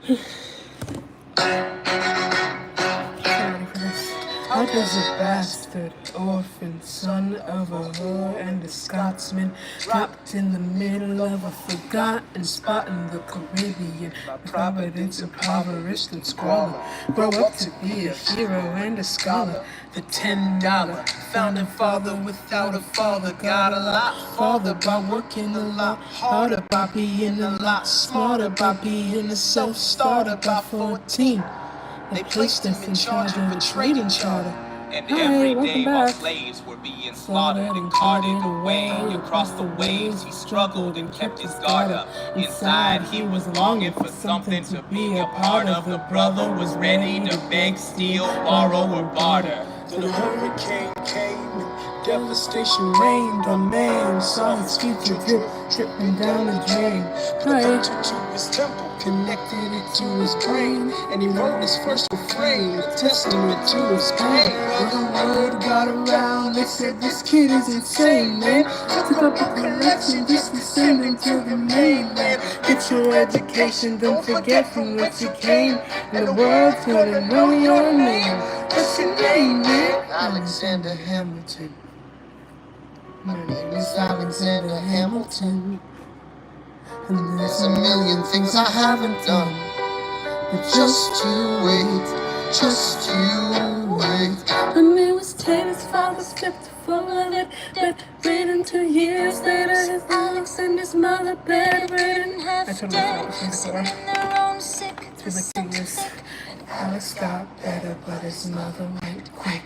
Ready for this? How does a bastard, orphan, son of a whore and a Scotsman, dropped in the middle of a forgotten spot in the Caribbean, by Providence impoverished and squalor, grow up to be a hero and a scholar? The $10 founding father without a father got a lot farther by working a lot harder, by being a lot smarter, by being a self-starter. By 14, they placed him in charge of a trading charter. And every day while slaves were being slaughtered and carted away across the waves, he struggled and kept his guard up. Inside, he was longing for something to be a part of. The brother was ready to beg, steal, borrow, or barter. Then a hurricane came and devastation reigned on man. Saw his future dripping down the drain. Prayed to his temple, connected it to his brain, and he wrote his first refrain, a testament to his pain. But the word got around, they said this kid is insane, man. Took up a collection, just to send him to the mainland. Get your education, don't forget from whence you came, and the world's gonna know your name. What's your name, man? Alexander Hamilton. My name is Alexander Hamilton. And there's a million things I haven't done, but just you wait, just you wait. When he was 10, his father stripped full of it, bedridden 2 years later. His Alex and his mother bedridden, half dead, sitting in their own sick. It's been like 2 years. Alex got better, but his mother went quick.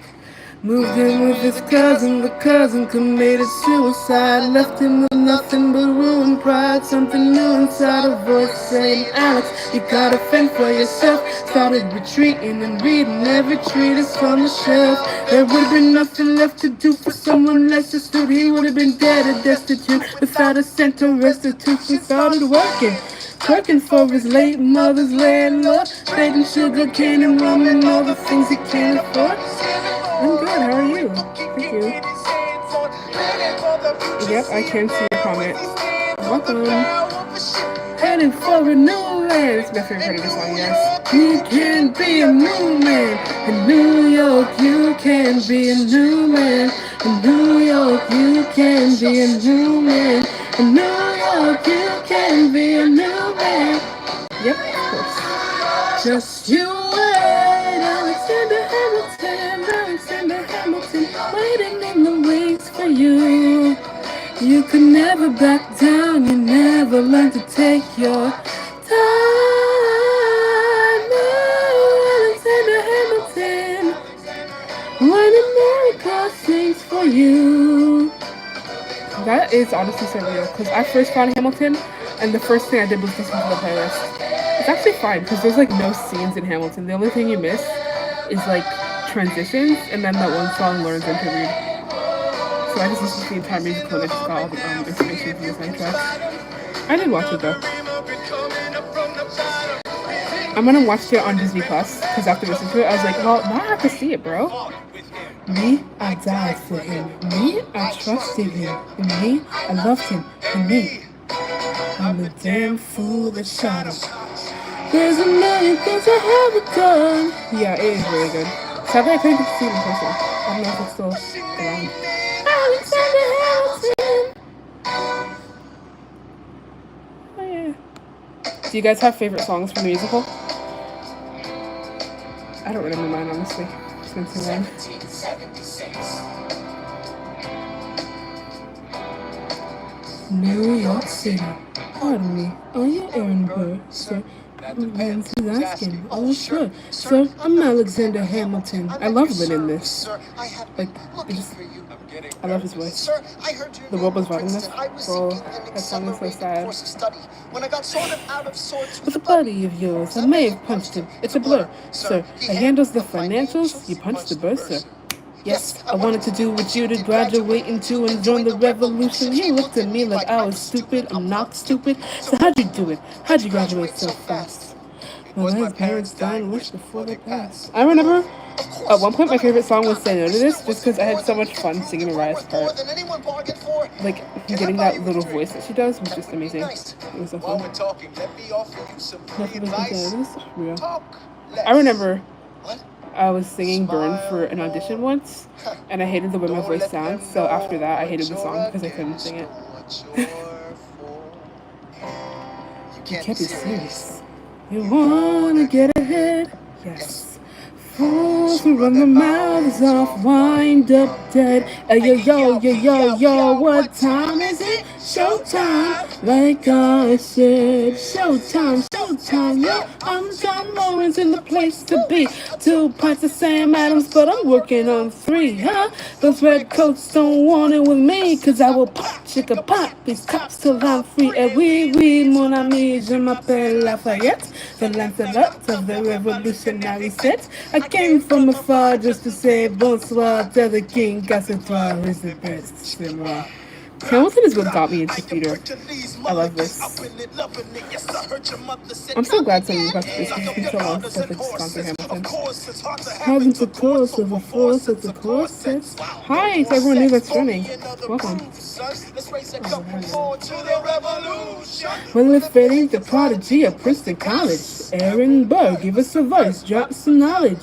Moved in with his cousin, the cousin committed suicide. Left him with nothing but ruined pride. Something new inside, a voice saying, Alex, you gotta fend for yourself. Started retreating and reading every treatise from the shelf. There would've been nothing left to do for someone less astute. He would've been dead or destitute without a cent of restitution. Started working for his late mother's landlord, baking sugar cane and rum and all the things he can't afford. I'm good, how are you? Thank you. Yep, I can see your comment. Welcome. Heading for a new land. It's my favorite part of the song, yes. You can be a new man. In New York, you can be a new man. In New York, you can be a new man. In New York, you can be a new man. Yep, of course. Just you wait, Alexander Hamilton, Alexander Hamilton, waiting in the wings for you. You could never back down, you never learn to take your time. Oh, Alexander Hamilton, when America sings for you. That is honestly surreal, because I first found Hamilton, and the first thing I did was listen to the playlist. It's actually fine, because there's like no scenes in Hamilton. The only thing you miss is like transitions, and then that one song learns into read. So I just listened to the entire musical, and I just got all the information from the soundtrack. I did watch it though. I'm gonna watch it on Disney Plus, because after listening to it, I was like, well, now I have to see it, bro. Me, I died for him. Me, I trusted him. And me, I loved him. And me, I'm the damn fool that shot him. There's a million things I haven't done. Yeah, it is really good. Sadly, I couldn't get to see it in person. I don't know if it's still around. Alexander Hamilton. Oh yeah. Do you guys have favorite songs from the musical? I don't remember mine, honestly. It's been too long. 1776. New York City. Pardon me. Are you Aaron Burr, sir? Depends who's asking. Oh, sure. Sir, I'm Alexander Hamilton. I love Lynn in this. Like, I love his voice. The world was writing this. Bro, that song is so sad. With a buddy of yours, I may have punched him. It's a blur. Sir, he handles the financials. You punched the birth, sir. Yes, I wanted to do with you to graduate into and join the revolution. You looked at me like I was stupid. I'm not stupid. So how'd you do it? How'd you graduate so fast? Was my parents dying wish before they passed? I remember at one point my favorite song was Say No to This, just because I had so much fun singing Mariah's part. Like, getting that little voice that she does was just amazing. It was so fun. Nothing was considered. This is real. I remember I was singing Burn for an audition once, and I hated the way my voice sounds, so after that I hated the song because I couldn't sing it. You can't be serious. You wanna get ahead? Yes. Fools who run their mouths off wind up dead. Yo, what time is it? Showtime. Like I said, showtime, yo. I'm John Lawrence in the place to be. 2 pints of Sam Adams, but I'm working on 3, huh? Those red coats don't want it with me, cause I will pop, chicka pop these cops till I'm free. And oui, mon ami, je m'appelle Lafayette, the Lancelot of the revolutionary set. I came from afar just to say bonsoir, tell the king, Gassoir is the best, c'est moi. Hamilton is what got me into theater. I love this. I'm so glad someone requested this because it's been so long since I've sponsor Hamilton. Having the course of a force at the corsets. Hi to everyone new that's joining. Welcome. Well, if it ain't the prodigy of Princeton College, Aaron Burr, give us a voice, drop some knowledge.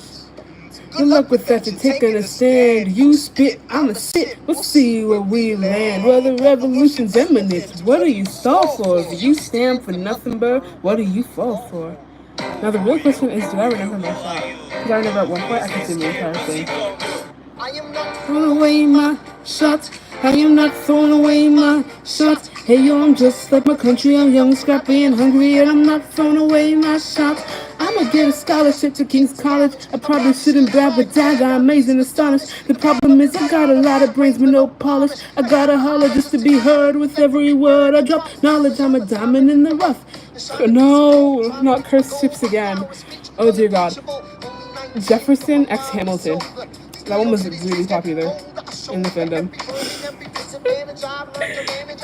Good luck with that, you're taking a stand. You spit, I'ma sit. We'll see where we land. Well, the revolution's imminent. What do you stall for? If you stand for nothing, but what do you fall for? Now, the real question is, do I remember my shot? Because I remember at one point I could see the entire thing. I am not throwing away my shot. I am not throwing away my shot. Hey, yo, I'm just like my country. I'm young, scrappy, and hungry, and I'm not throwing away my shot. I'ma get a scholarship to King's College. I probably shouldn't brag, but dang, I'm amazed and astonished. The problem is I got a lot of brains but no polish. I gotta holler just to be heard with every word I drop. Knowledge, I'm a diamond in the rough. No, not cursed ships again. Oh dear God. Jefferson x Hamilton. That one was really popular in the fandom.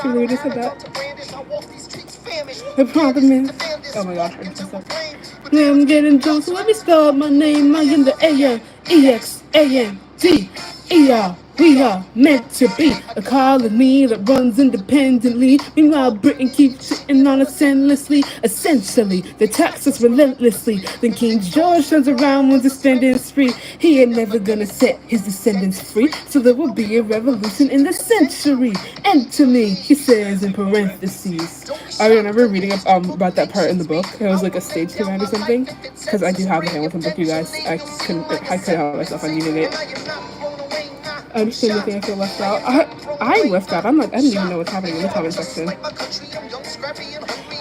She really just said that. The problem is, oh my gosh, I'm getting drunk, so let me spell my name. I am the A-N-E-X-A-N-D-E-R. We are meant to be a colony that runs independently. Meanwhile, Britain keeps sitting on us endlessly. Essentially, they tax us relentlessly. Then King George turns around when the standing's free. He ain't never gonna set his descendants free. So there will be a revolution in the century. Enter me, he says in parentheses. I remember reading about that part in the book. It was like a stage command or something. Because I do have the Hamilton book, you guys. I couldn't help myself. I needed it. I understand the thing I feel left out. I left out. I'm like, I didn't even know what's happening in the comment section.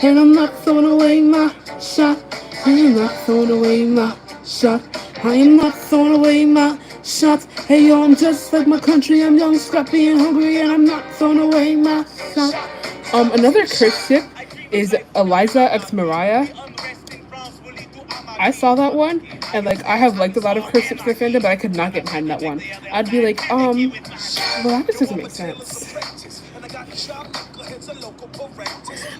And I'm not throwing away my shot. I am not throwing away my shot. I am not throwing away my shot. Hey yo, I'm just like my country. I'm young, scrappy, and hungry, and I'm not throwing away my shot. Another curse ship is Eliza x Mariah. I saw that one, and like I have liked a lot of curse ships in the fandom, but I could not get behind that one. I'd be like, well, that just doesn't make sense.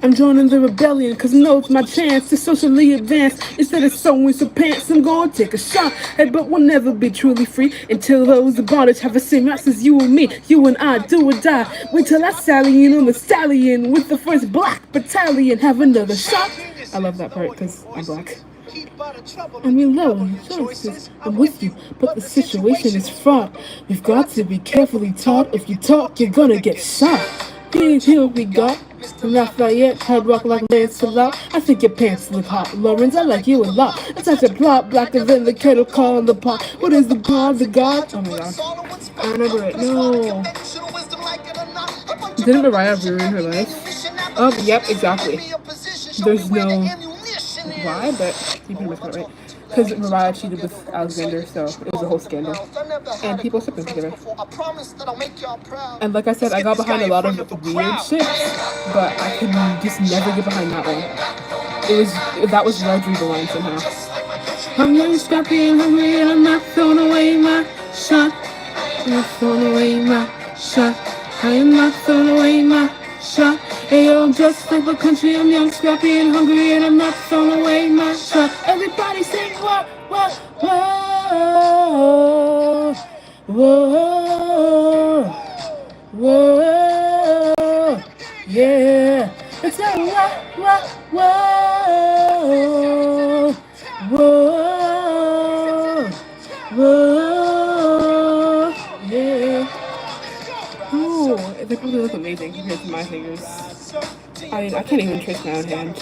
I'm joining the rebellion, cause I know it's my chance to socially advance. Instead of sewing some pants, I'm gonna take a shot. Hey, but we'll never be truly free until those of bondage have the same rights as you and me. You and I, do or die. Wait till I sally in on the stallion with the 1st Black Battalion. Have another shot. I love that part, cause I'm black. I mean, low choices. I'm with you, but the situation is fraught. We've got to be carefully taught. If you talk, you're gonna get shot. Here we got Lafayette, hard rock like Lancelot. I think your pants look hot, Lawrence. I like you a lot. It's such a plot, blacker than the kettle calling the pot. What is the god? The god? Oh my gosh, I remember it. No. Didn't Mariah ruin her life? Yep, exactly. There's no why, but you pretty much got it right. Because Mariah cheated with Alexander, so it was a whole scandal. And people shipped them together. And like I said, I got behind a lot of weird shit, but I could just never get behind that one. That was where I drew the line somehow. I'm young, scrappy, and hungry, and I'm not throwing away my shot. I'm not throwing away my shot. I am not throwing away my shot. Hey yo, I'm just like the country, I'm young, scrappy, and hungry, and I'm not throwing away my shot. Everybody sing what, whoa, whoa, whoa, yeah. It's a whoa, whoa, whoa, whoa, yeah. Ooh, they probably look amazing compared to my fingers. I mean, I can't even trace my own hand.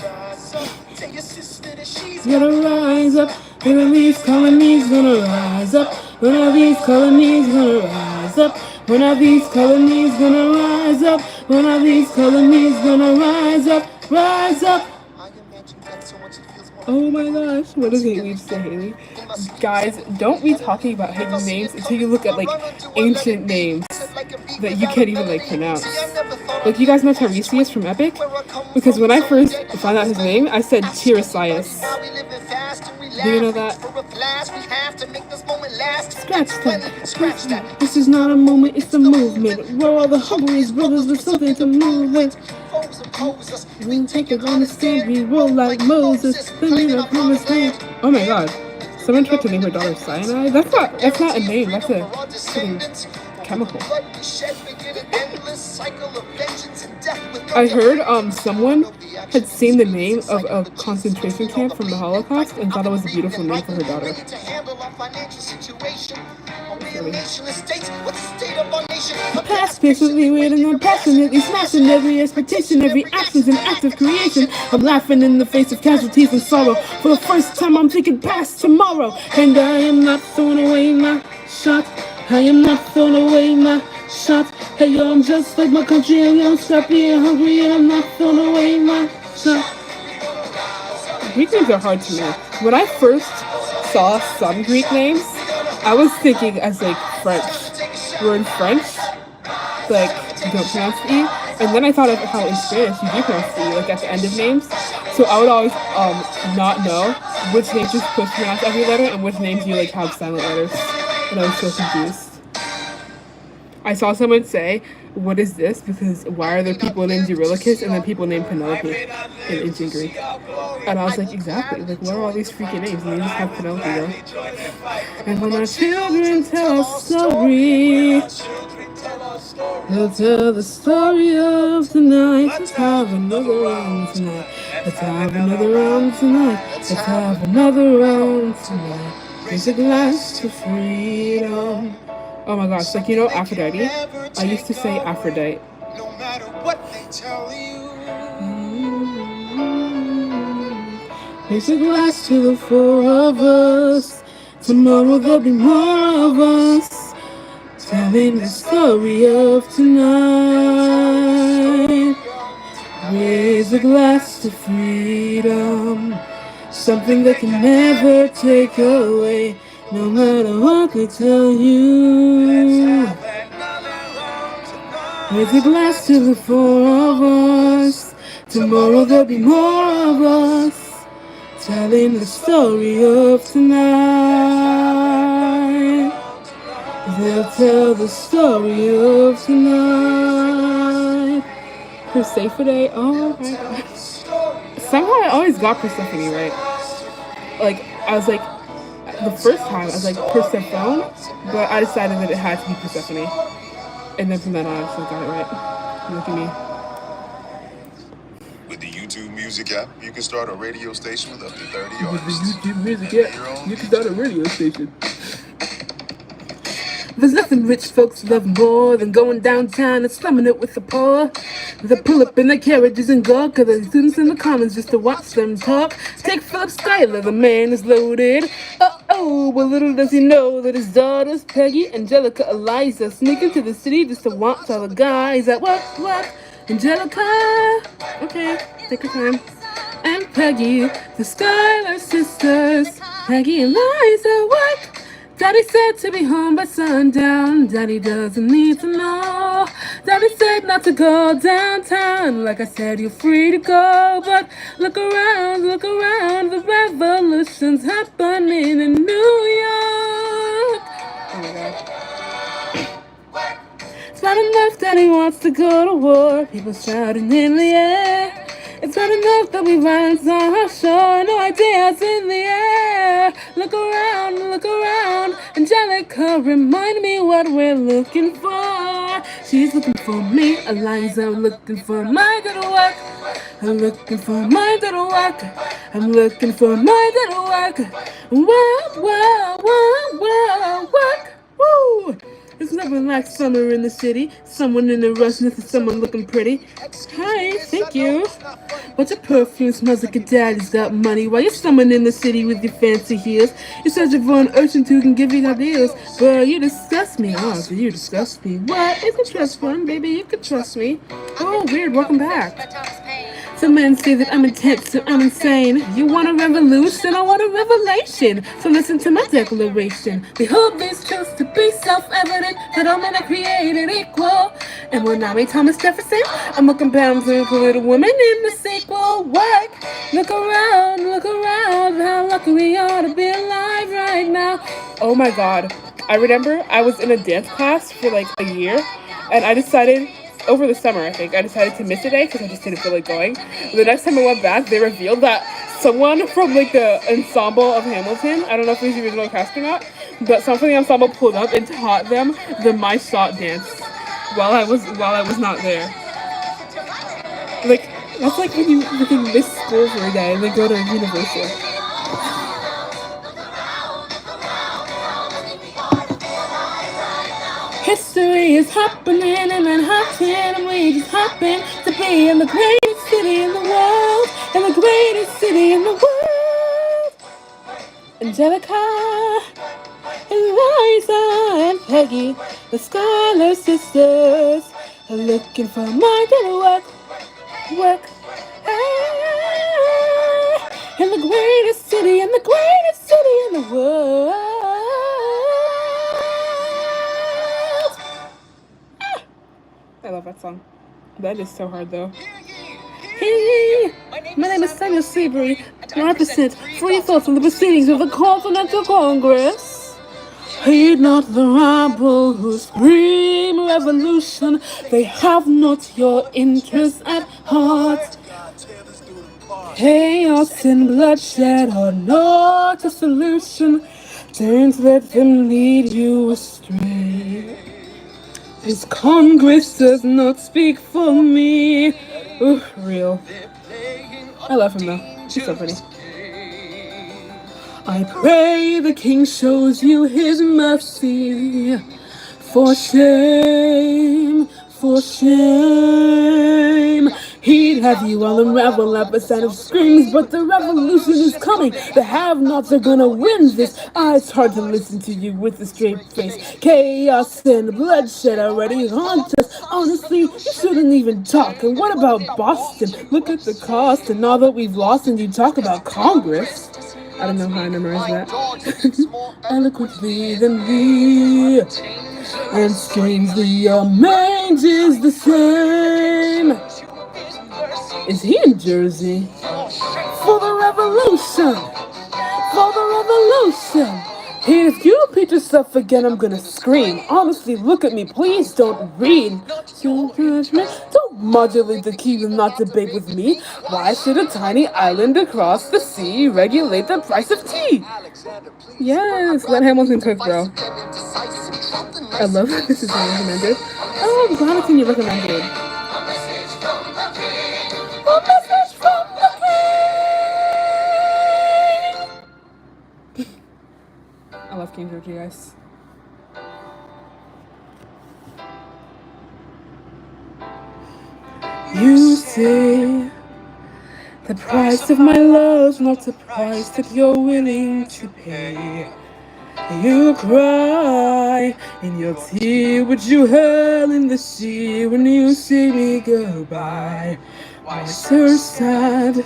Gonna rise up, one of these colonies gonna rise up, one of these colonies gonna rise up, one of these colonies gonna rise up, one of these colonies gonna rise up, rise up. Oh my gosh, what does Haley say, Haley? Guys, don't be talking about hidden names until you look at like ancient names that you can't even like pronounce. Like, you guys know Tiresias from Epic? Because when I first found out his name, I said Tiresias. Do you know that? Scratch that, scratch that. This is not a moment, it's a movement. We're all the hungriest brothers with something to move with. We take it on the stand, we roll like Moses. Oh my god. Someone tried to name her daughter Cyanide? That's not a name, that's a chemical. I heard someone had seen the name of a concentration camp from the Holocaust and thought it was a beautiful name for her daughter. Past patiently waiting, I'm passionately smashing every expectation, every action's an act of creation. I'm laughing in the face of casualties and sorrow. For the first time I'm thinking past tomorrow. And I am not throwing away my shot. I am not throwing away my shot. Hey yo, I'm just like my country, and I'm scrappy and hungry, and I'm not throwing away my shot. Greek names are hard to me. When I first saw some Greek names, I was thinking as like French. We're in French, like you don't pronounce the E. And then I thought of how in Spanish you do pronounce the E, like at the end of names. So I would always not know which names you're supposed to pronounce every letter and which names you like have silent letters. And I was so confused. I saw someone say, "What is this?" Because why are there people named Eurylochus and then people named Penelope in ancient Greek? And I was like, exactly. Like, what are all these freaking names? And you just have Penelope, though. And when our children tell a story, they'll tell the story of tonight. Let's have another round tonight. Let's have another round tonight. Let's have another round tonight. There's a glass to freedom. Oh my gosh, like, you know Aphrodite? I used to say Aphrodite. No matter what they tell you. There's a glass to the four of us. Tomorrow there'll be more of us. Telling the story of tonight. Raise a glass to freedom. Something that can never take away. No matter what they tell you. Raise a glass to the four of us. Tomorrow there'll be more of us. Telling the story of tonight. They'll tell the story of tonight. Persephone, oh my god. Somehow I always got Persephone right. Like, I was like, the first time I was like Persephone, but I decided that it had to be Persephone. And then from then on I just got it right. Look at me. With the YouTube Music app, you can start a radio station with up to 30 artists. With the YouTube Music app, you can start a radio station. There's nothing rich folks love more than going downtown and slumming it with the poor. They pull up in their carriages and go, cause the students in the commons just to watch them talk. Take Philip Schuyler, the man is loaded. Uh-oh, but little does he know that his daughters, Peggy, Angelica, Eliza, sneak into the city just to watch all the guys at what? Angelica, okay, take your time. And Peggy, the Schuyler sisters, Peggy and Eliza, what? Daddy said to be home by sundown. Daddy doesn't need to know. Daddy said not to go downtown. Like I said, you're free to go. But look around, the revolution's happening in New York. Oh my god. not enough that he wants to go to war. People shouting in the air. It's not enough that we violence on our shore. No ideas in the air. Look around. Angelica, remind me what we're looking for. She's looking for me. Eliza, looking for my good work. I'm looking for my good work. I'm looking for my good work. Work. Woo! It's never like summer in the city. Someone in a rush, nothing, someone looking pretty. Hi, thank you. But your perfume smells like your daddy's got money. While you're someone in the city with your fancy heels, you're searching for an urchin who can give you ideas. But you disgust me. Oh, so you disgust me. What? It's a trust fund, baby. You can trust me. Oh, weird. Welcome back. Some men say that I'm intense, so I'm insane. You want a revolution, I want a revelation. So listen to my declaration. Behold these truths to be self-evident, that all men are created equal. And when I made Thomas Jefferson, I'm looking bound to include a woman in the sequel. Work, look around, how lucky we are to be alive right now. Oh my god. I remember I was in a dance class for like a year, and I decided over the summer, I think, I decided to miss a day because I just didn't feel like going. The next time I went back, they revealed that someone from like the ensemble of Hamilton, I don't know if it was the original cast or not, but someone from the ensemble pulled up and taught them the My Shot dance while I was not there. Like that's like when you freaking miss school for a day and then go to Universal. History is happening in Manhattan, and we just happen to be in the greatest city in the world, in the greatest city in the world. Angelica, Eliza, and Peggy, the Schuyler sisters, are looking for my good work. In the greatest city, in the world. I love that song. That is so hard though. Hey, my name is Samuel Seabury, and I represent free thoughts in the proceedings of the Continental Congress. Heed not the rabble who scream revolution. They have not your interests at heart. Chaos and bloodshed are not a solution. Don't let them lead you astray. This Congress does not speak for me. Ooh, real. I love him though. He's so pretty. I pray the king shows you his mercy. For shame, for shame. He'd have you all unravel at the sound of screams, but the revolution is coming. The have-nots are gonna win this. It's hard to listen to you with a straight face. Chaos and bloodshed already haunt us. Honestly, you shouldn't even talk. And what about Boston? Look at the cost and all that we've lost, and you talk about Congress. I don't know how I memorized that. Eloquently than me. And strangely your mange is the same. Is he in Jersey? For the revolution! For the revolution! Hey, if you repeat yourself again, I'm gonna scream. Honestly, look at me, please don't read. Don't modulate the key and not debate with me. Why should a tiny island across the sea regulate the price of tea? Yes, let Hamilton cook, bro. I love that this is recommended. Oh, I'm glad it's in your recommended. A message from the king! I love King George, you guys. You say the price of my love's not the price that you're willing to pay. You cry in your tear, would you hurl in the sea when you see me go by? Why so sad?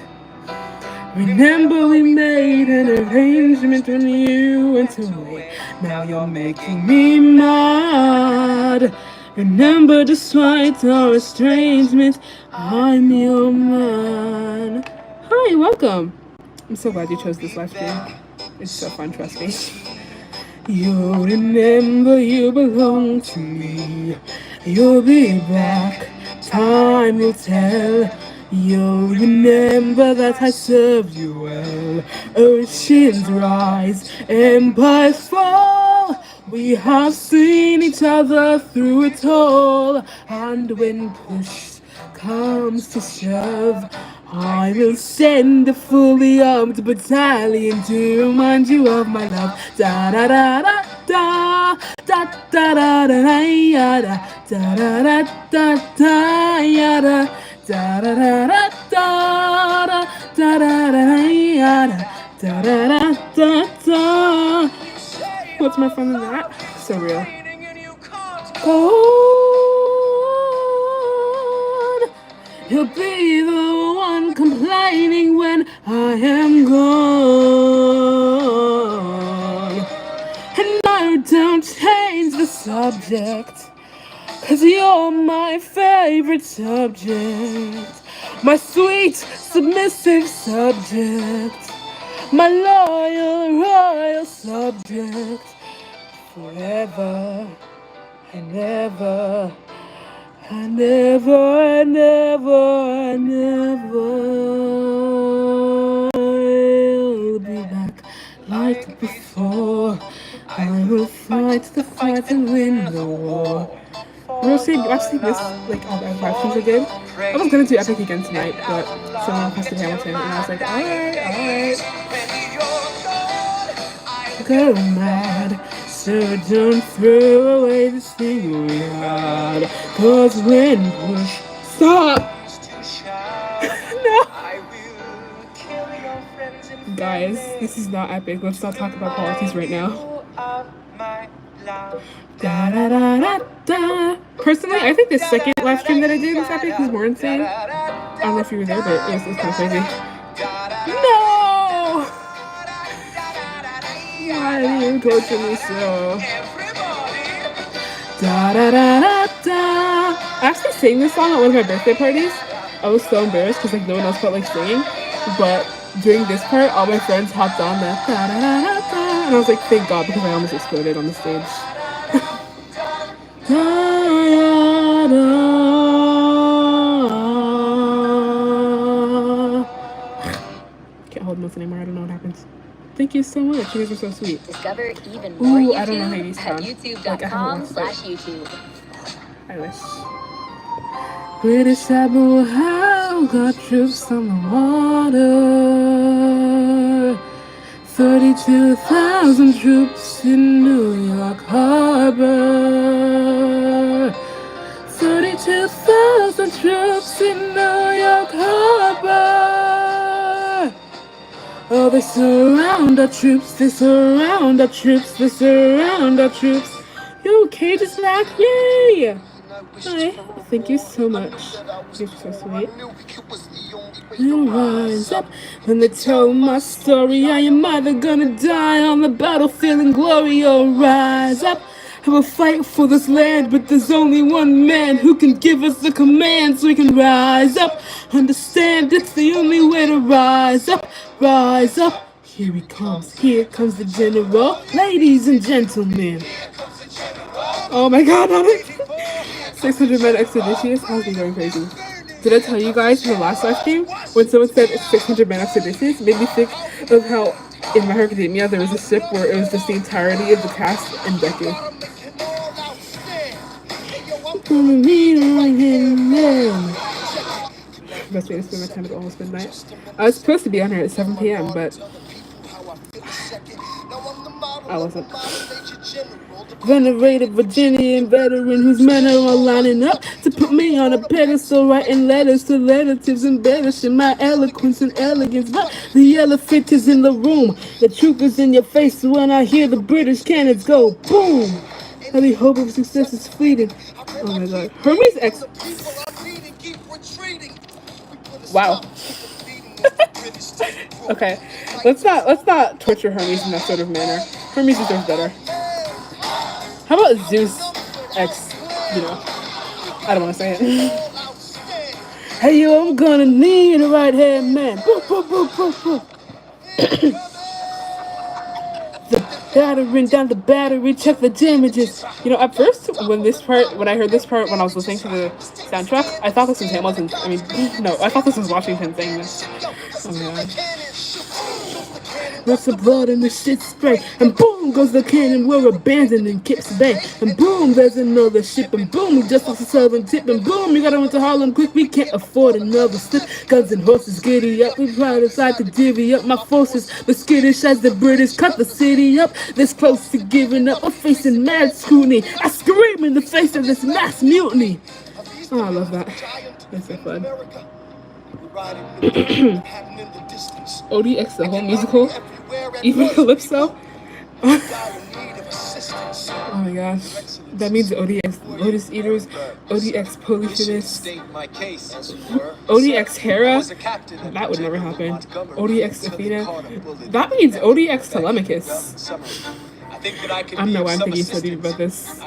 Remember we made an arrangement when you went away. Now you're making me mad. Remember, despite our estrangement, I'm your man. Hi, welcome. I'm so glad you chose this live stream. It's so fun, trust me. You remember you belong to me. You'll be back, time will tell. You'll remember that I served you well. Oceans rise, empires fall. We have seen each other through it all. And when push comes to shove, I will send a fully armed battalion to remind you of my love. Da da da da da da da da da da yada da da da da da yada da da da da da da da da yada da da da da da. What's more fun than that? So real. Cold. He'll be the one complaining when I am gone. And no, don't change the subject, 'cause you're my favorite subject. My sweet, submissive subject. My loyal, royal subject. Forever and ever. I never, never, never will be back like before. I will fight the fight and win the war. I've seen this like all the questions I did. I was gonna do Epic again tonight, but someone requested Hamilton, and I was like, alright. Go mad, so don't throw away this thing we had. 'Cause when push stop. No. Guys, this is not epic. Let's not talk about politics right now. Da, da, da, da, da. Personally, I think the second live stream that I did was epic was more insane. I don't know if you were there, but it was kind of crazy. No! Why do you torture me so? Da da da da da. I actually sang this song at one of my birthday parties. I was so embarrassed because like no one else felt like singing. But during this part, all my friends hopped on that da da da da da, and I was like, thank God, because I almost exploded on the stage. Da, da, da. Can't hold notes anymore. I don't know what happens. Thank you so much. You guys are so sweet. Discover even more YouTube I don't know Hades at sound. youtube.com/YouTube. I wish. British Admiral got troops on the water. 32,000 troops in New York Harbor. 32,000 troops in New York Harbor. Oh, they surround our troops, they surround our troops, they surround our troops. Yo, Cage is back, yay! Hi, thank you so much. You're so sweet. You rise up when they tell my story. I am either gonna die on the battlefield in glory or rise up. I will fight for this land, but there's only one man who can give us the command so we can rise up. Understand it's the only way to rise up, rise up. Here here comes the general. Ladies and gentlemen. Oh my God, 600 men expeditious. I was going crazy. Did I tell you guys in the last live stream when someone said it's 600 men expeditious? Made me think of how in My Hero Academia there was a ship where it was just the entirety of the cast and Deku. Best way to spend my time at almost midnight. I was supposed to be on here at 7 p.m., but I wasn't. Venerated Virginian veteran whose men are all lining up to put me on a pedestal, writing letters to relatives, embellishing my eloquence and elegance. But the elephant is in the room, the truth is in your face. So when I hear the British cannons go boom, every hope of success is fleeting. Oh my God, Hermes X. Wow. Okay, let's not torture Hermes in that sort of manner. Hermes deserves better. How about Zeus X, I don't want to say it. Hey, yo, I'm gonna need a right-hand man. Boop, boop, boop, boop, boop. battering down the battery, check the damages. You know, at first, when I heard this part, when I was listening to the soundtrack, I thought this was Hamilton. I mean, no, I thought this was Washington saying this. Oh my god. Lots of blood and the shit spray, and boom goes the cannon. We're abandoned in Kips Bay, and boom there's another ship, and boom just off the southern tip, and boom you gotta run to Harlem quick. We can't afford another slip. Guns and horses giddy up. We fly aside to divvy up my forces, but skittish as the British cut the city up. This close to giving up, we're facing mad scrutiny. I scream in the face of this mass mutiny. Oh, I love that. That's so fun. ODX, the whole musical, even Calypso. Oh my gosh. That means ODX Lotus Eaters, ODX Polyphemus, ODX Hera. That would never happen. ODX Athena. That means ODX Telemachus. I don't know why I'm thinking so deep about this.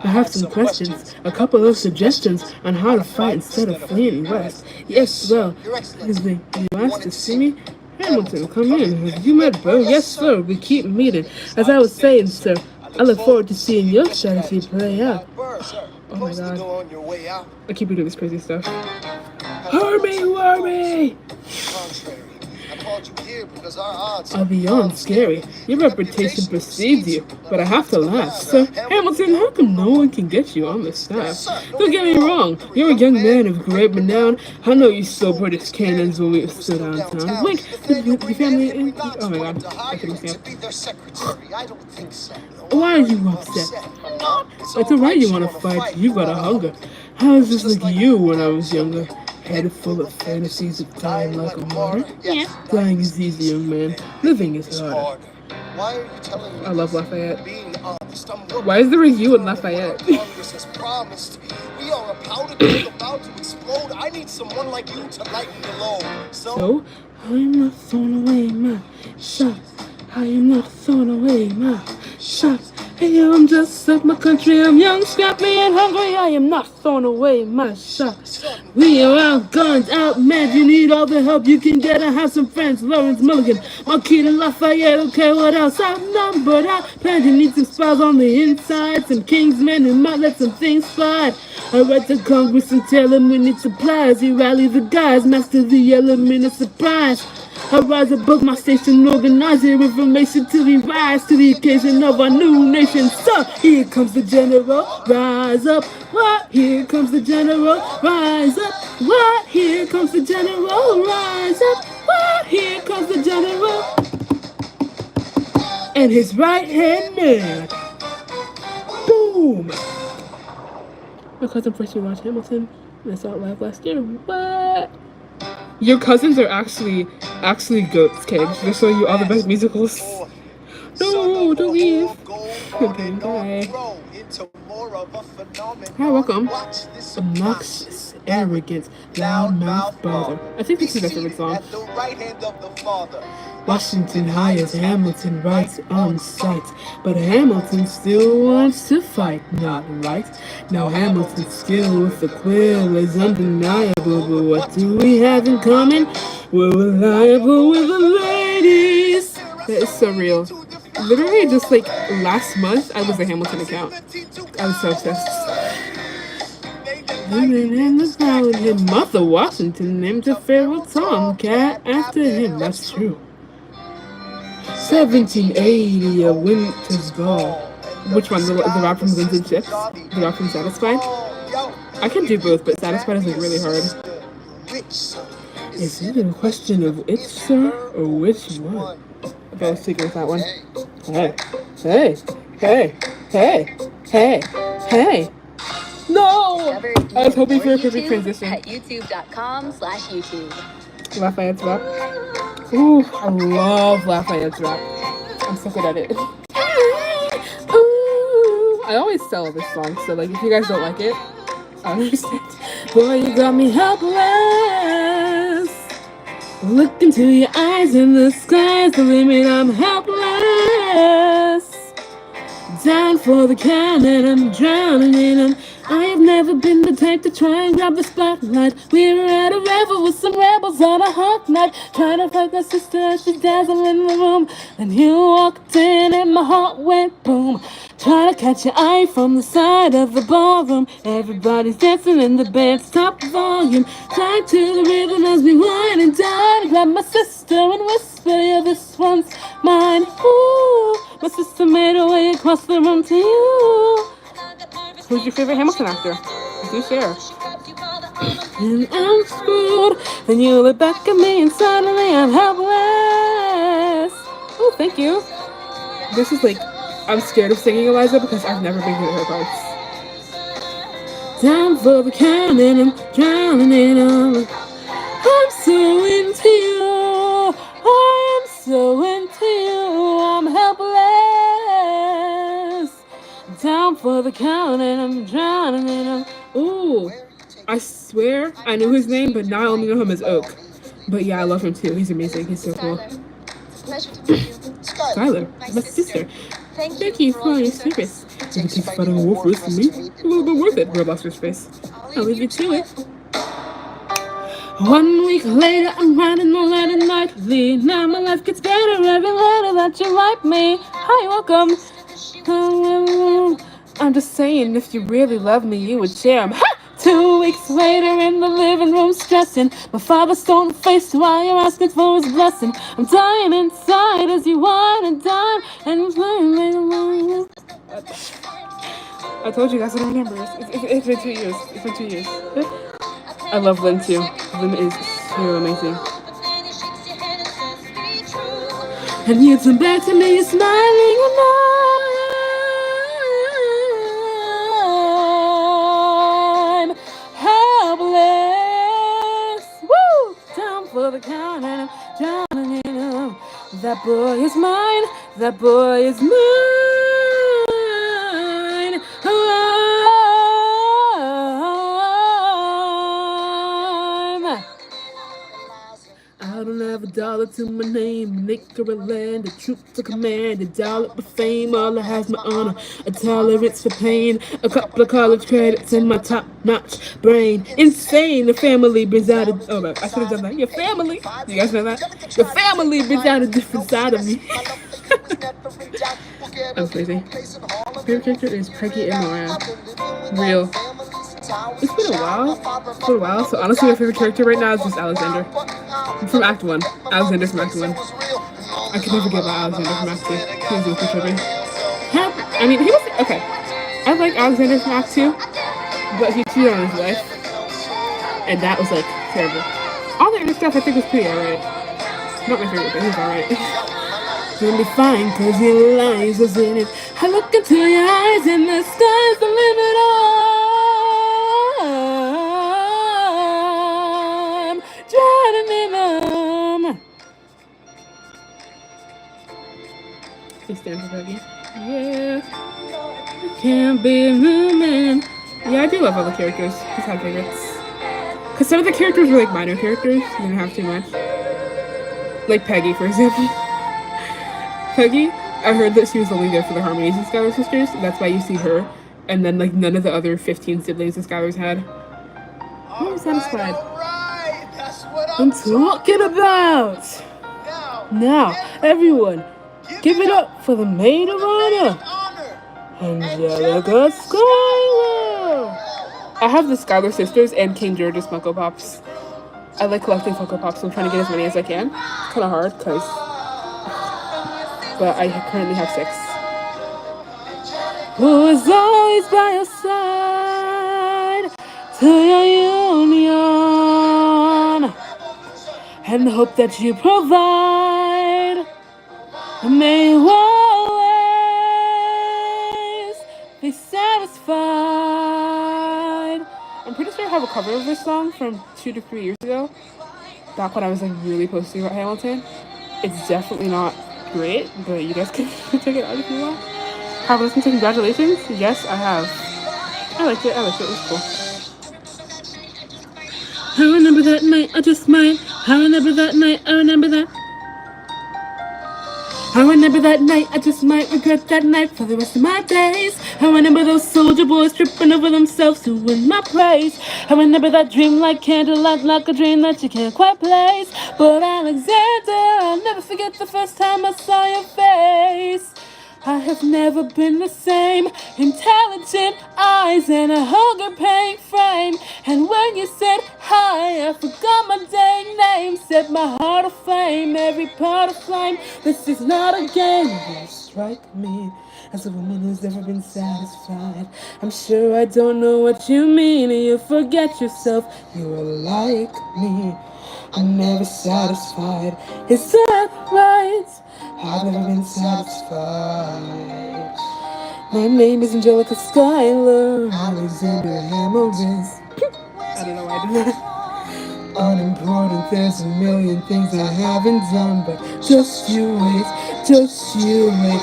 I have some questions, a couple of suggestions on how to fight instead of fleeing west. Yes, well, excuse me, you asked to see me? Hamilton, come in. Have you met Bo? Yes, sir, we keep meeting. As I was saying, sir, I look forward to seeing your strategy play out. Oh my god. I keep doing this crazy stuff. Hurry! Are beyond scary. Your reputation precedes you, but I have to laugh. Sir Hamilton, how come no one can get you on the staff? Don't get me wrong, you're a young man of great renown. I know you stole British cannons when we stood downtown. Wink, did your family in? Oh my god, I couldn't stand. Why are you upset? It's alright you want to fight, you've got a hunger. How is this like you when I was younger? Head full of fantasies of dying like a martyr? Yeah. Dying is easy, young man. Living is harder. I love Lafayette. Why is the review in Lafayette? We are a powder keg about to explode. I need someone like you to lighten the load. So, I am not throwing away my shot. I am not throwing away my shot. Hey, I'm just of my country. I'm young, scrappy, and hungry. I am not throwing away my shot. We are outgunned, outmanned. You need all the help you can get. I have some friends, Lawrence Milligan, Marquis and Lafayette. Okay, what else? Outnumbered, outplanned. You need some spies on the inside, some kingsmen who might let some things slide. I write to Congress and tell them we need supplies. You rally the guys, master the element of surprise. I rise above my station, organize your information till we rise to the occasion of our new nation. So, here comes the general, rise up. What? Here comes the general, rise up. What? Here comes the general, rise up. What? Here comes the general. And his right hand man. Boom! My cousin first watched Hamilton, and I saw it live last year. What? Your cousins are actually goats, kids. They're showing you all the best musicals. No, don't leave. Okay, bye. Hi, welcome. Obnoxious, arrogant, loudmouth bother. I think this is my favorite song. Washington hires Hamilton right on sight, but Hamilton still wants to fight, not right. Now Hamilton's skill with the quill is undeniable, but what do we have in common? We're reliable with the ladies. That is so real. Literally just like last month, I was a Hamilton account. I was so obsessed. Women in the crowd, him Martha Washington named a Pharaoh Tomcat after him. That's true. 1780, a winter's ball. Which one? The rap from Guns and Chips? The rap from Satisfied? I can do both, but Satisfied is like really hard. Is it a question of which, sir, or which one? Okay, let's take that one. Hey. No! I was hoping for a perfect transition. At youtube.com/YouTube. Lafayette's rap. Ooh, I love Lafayette's rap. I'm so good at it. Ooh, I always sell this song, so like if you guys don't like it, I understand. Boy, you got me helpless. Look into your eyes and the sky's the limit. I'm helpless. Down for the count and I'm drowning in 'em. I have never been the type to try and grab the spotlight. We were at a revel with some rebels on a hot night, trying to fight my sister as she dazzled in the room. Then you walked in and my heart went boom. Trying to catch your eye from the side of the ballroom. Everybody's dancing in the band's top volume. Tied to the rhythm as we wine and dine. Grab my sister and whisper, yeah, this one's mine. Ooh, my sister made her way across the room to you. Who's your favorite Hamilton actor? Do share. And I'm screwed. Then you look back at me and suddenly I'm helpless. Oh, thank you. This is like, I'm scared of singing Eliza because I've never been good at her parts. Down for the count and I'm drowning in 'em. I'm so into you. I am so into you. I'm helpless. Down for the count and I'm drowning in 'em. Ooh, I swear I knew his name, but now I only know him as Oak. But yeah, I love him too. He's amazing. He's so cool. Skylar, my sister. Thank you for all your service. If it takes fighting a war for us to me, a little bit worth it, Robloxer's face. I'll leave you to it. 1 week later, I'm writing a letter nightly. Now my life gets better every letter that you write me. Hi, welcome. I'm just saying, if you really love me, you would share 'em. Ha! 2 weeks later in the living room stressing. My father's stone faced while you're asking for his blessing. I'm dying inside as you whine and dine. And I told you guys I don't remember. It's been 2 years. It's been 2 years. I love Lynn too. Lynn is so amazing. And you turn back to me, you're smiling and I'm helpless. Woo! Down for the count and I'm drowning in 'em. That boy is mine. That boy is mine. I don't have a dollar to my name, an acre of land, a troop to command, a dollar for fame, all I have my honor, a tolerance for pain, a couple of college credits in my top-notch brain. Insane, the family brings out a... Oh, I should have done that. Your family, you guys know that? Your family brings out a different side of me. I'm crazy. Favorite character is Peggy and Mariah. Real. It's been a while. So honestly, my favorite character right now is just Alexander. From Act 1. Alexander from Act 1. I could never get about Alexander from Act 2. He was really trippy. I mean, he was... Okay. I like Alexander from Act 2, but he cheated on his wife. And that was, like, terrible. All the other stuff I think was pretty alright. Not my favorite, but he was alright. You'll be fine, cause your lies was in it. I look into your eyes and the sky's the limit. I'm drowning in them. He stands for Peggy. Yeah. I can't be a new man. Yeah, I do love all the characters. Just have favorites. Cause some of the characters were like minor characters. You didn't have too much. Like Peggy, for example. Peggy, I heard that she was only there for the harmonies and Skylar sisters. That's why you see her. And then, like, none of the other 15 siblings that Skylar's had. I'm satisfied. That's what I'm talking about. Now, everyone, give it up for the maid of honor, Angelica Schuyler. I have the Schuyler sisters and King George's Funko Pops. I like collecting Funko Pops, so I'm trying to get as many as I can. It's kind of hard, but I currently have 6. Who is always by your side to your union, and hope that you provide. May you always be satisfied. I'm pretty sure I have a cover of this song from 2 to 3 years ago, back when I was like really posting about Hamilton. It's definitely not great, but you guys can check it out if you want. Have you listened to Congratulations? Yes, I have. I liked it. It was cool. I remember that night, I just might. I remember that night, I remember that. I remember that night, I just might regret that night for the rest of my days. I remember those soldier boys tripping over themselves to win my praise. I remember that dream like candlelight, like a dream that you can't quite place. But Alexander, I'll never forget the first time I saw your face. I have never been the same. Intelligent eyes and a hunger pain frame. And when you said hi, I forgot my dang name. Set my heart aflame, every part aflame. This is not a game. You strike me as a woman who's never been satisfied. I'm sure I don't know what you mean. And you forget yourself. You are like me. I'm never satisfied. Is that right? I've never been satisfied. My name is Angelica Schuyler. Alexander Hamilton. I don't know why I did that. Unimportant, there's a million things I haven't done, but just you wait, just you wait.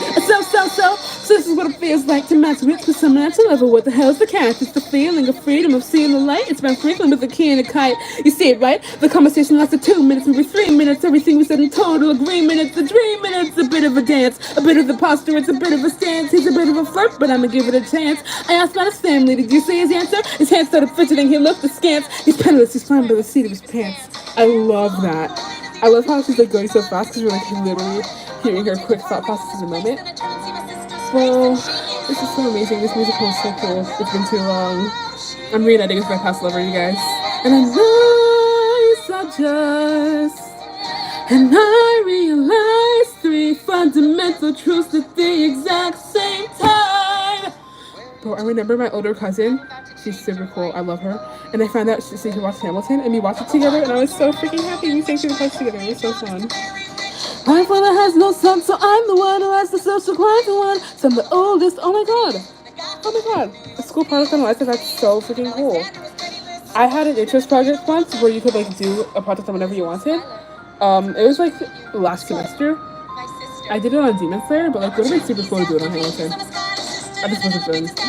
So this is what it feels like to match wits with someone at your level. What the hell's the catch? It's the feeling of freedom of seeing the light. It's been frequent with a key and a kite. You see it, right? The conversation lasted 2 minutes, maybe 3 minutes. Everything we said in total agreement. It's a dream and it's a bit of a dance, a bit of the posture. It's a bit of a stance. He's a bit of a flirt, but I'ma give it a chance. I asked about his family. Did you see his answer? His hands started fidgeting. He looked askance. He's penniless. He's flying by the seat of his pants. I love that. I love how she's like going so fast because we're like literally hearing her quick thought process in a moment. Well, this is so amazing. This musical is so cool. It's been too long. I'm reuniting with my past lover, you guys. And I nice are just. And I realized 3 fundamental truths at the exact same time. Bro, I remember my older cousin. She's super cool. I love her. And I found out she could watch Hamilton, and we watched it together, and I was so freaking happy. We sang through the parts together. It was so fun. My father has no son, so I'm the one who has the social climb to one. So I'm the oldest. Oh my god. Oh my god. A school project on life, that's so freaking cool. I had an interest project once where you could like do a project on whatever you wanted. It was like last semester. I did it on Demon Slayer, but like it would have been super cool to do it on Hamilton. I just wasn't feeling it.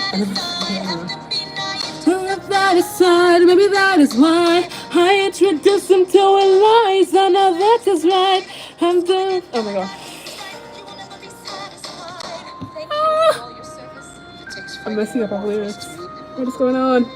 That aside, maybe that is why I introduced him to Eliza. Now that is right. I'm done. Oh my god. I'm messing up all the lyrics. What is going on?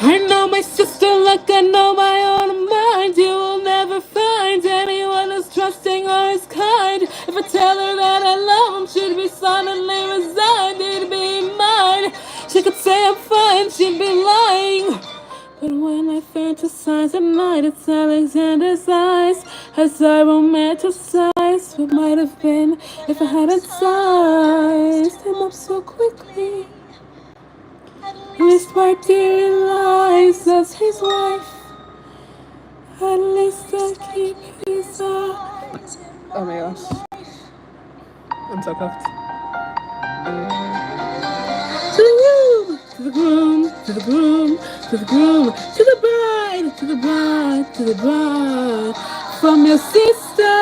I know my sister like I know my own mind. You will never find anyone who's trusting or is kind. If I tell her that I love him, she'd be silently resigned. It'd be mine. She could say I'm fine, she'd be lying. But when I fantasize at night, it's Alexander's eyes as I romanticize what might have been if I hadn't sized him up so quickly. At least my dear Eliza's his wife. At least I'll keep his eyes. Oh my gosh. I'm so cooked. To the groom, to the groom, to the groom, to the bride, to the bride, to the bride. From your sister,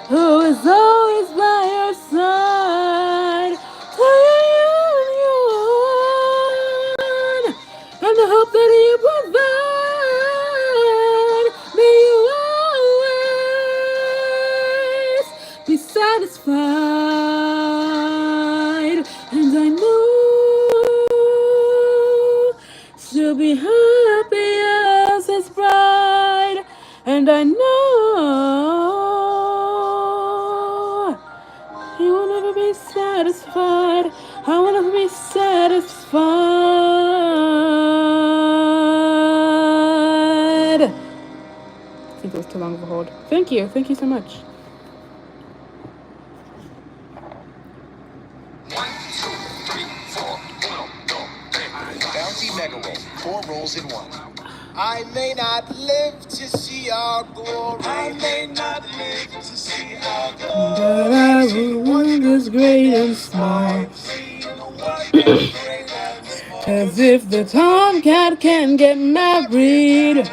who is always by your side. To your union, and the hope that you provide. May you always be satisfied. And I know she'll be happy as his bride. And I know he will never be satisfied. I will never be satisfied. I think it was too long of a hold. Thank you. Thank you so much. Bounty Mega Roll. 4 rolls in 1. I may not live to see our glory. I may not live to see our glory. But I will wonders great and small. As if the tomcat can get married.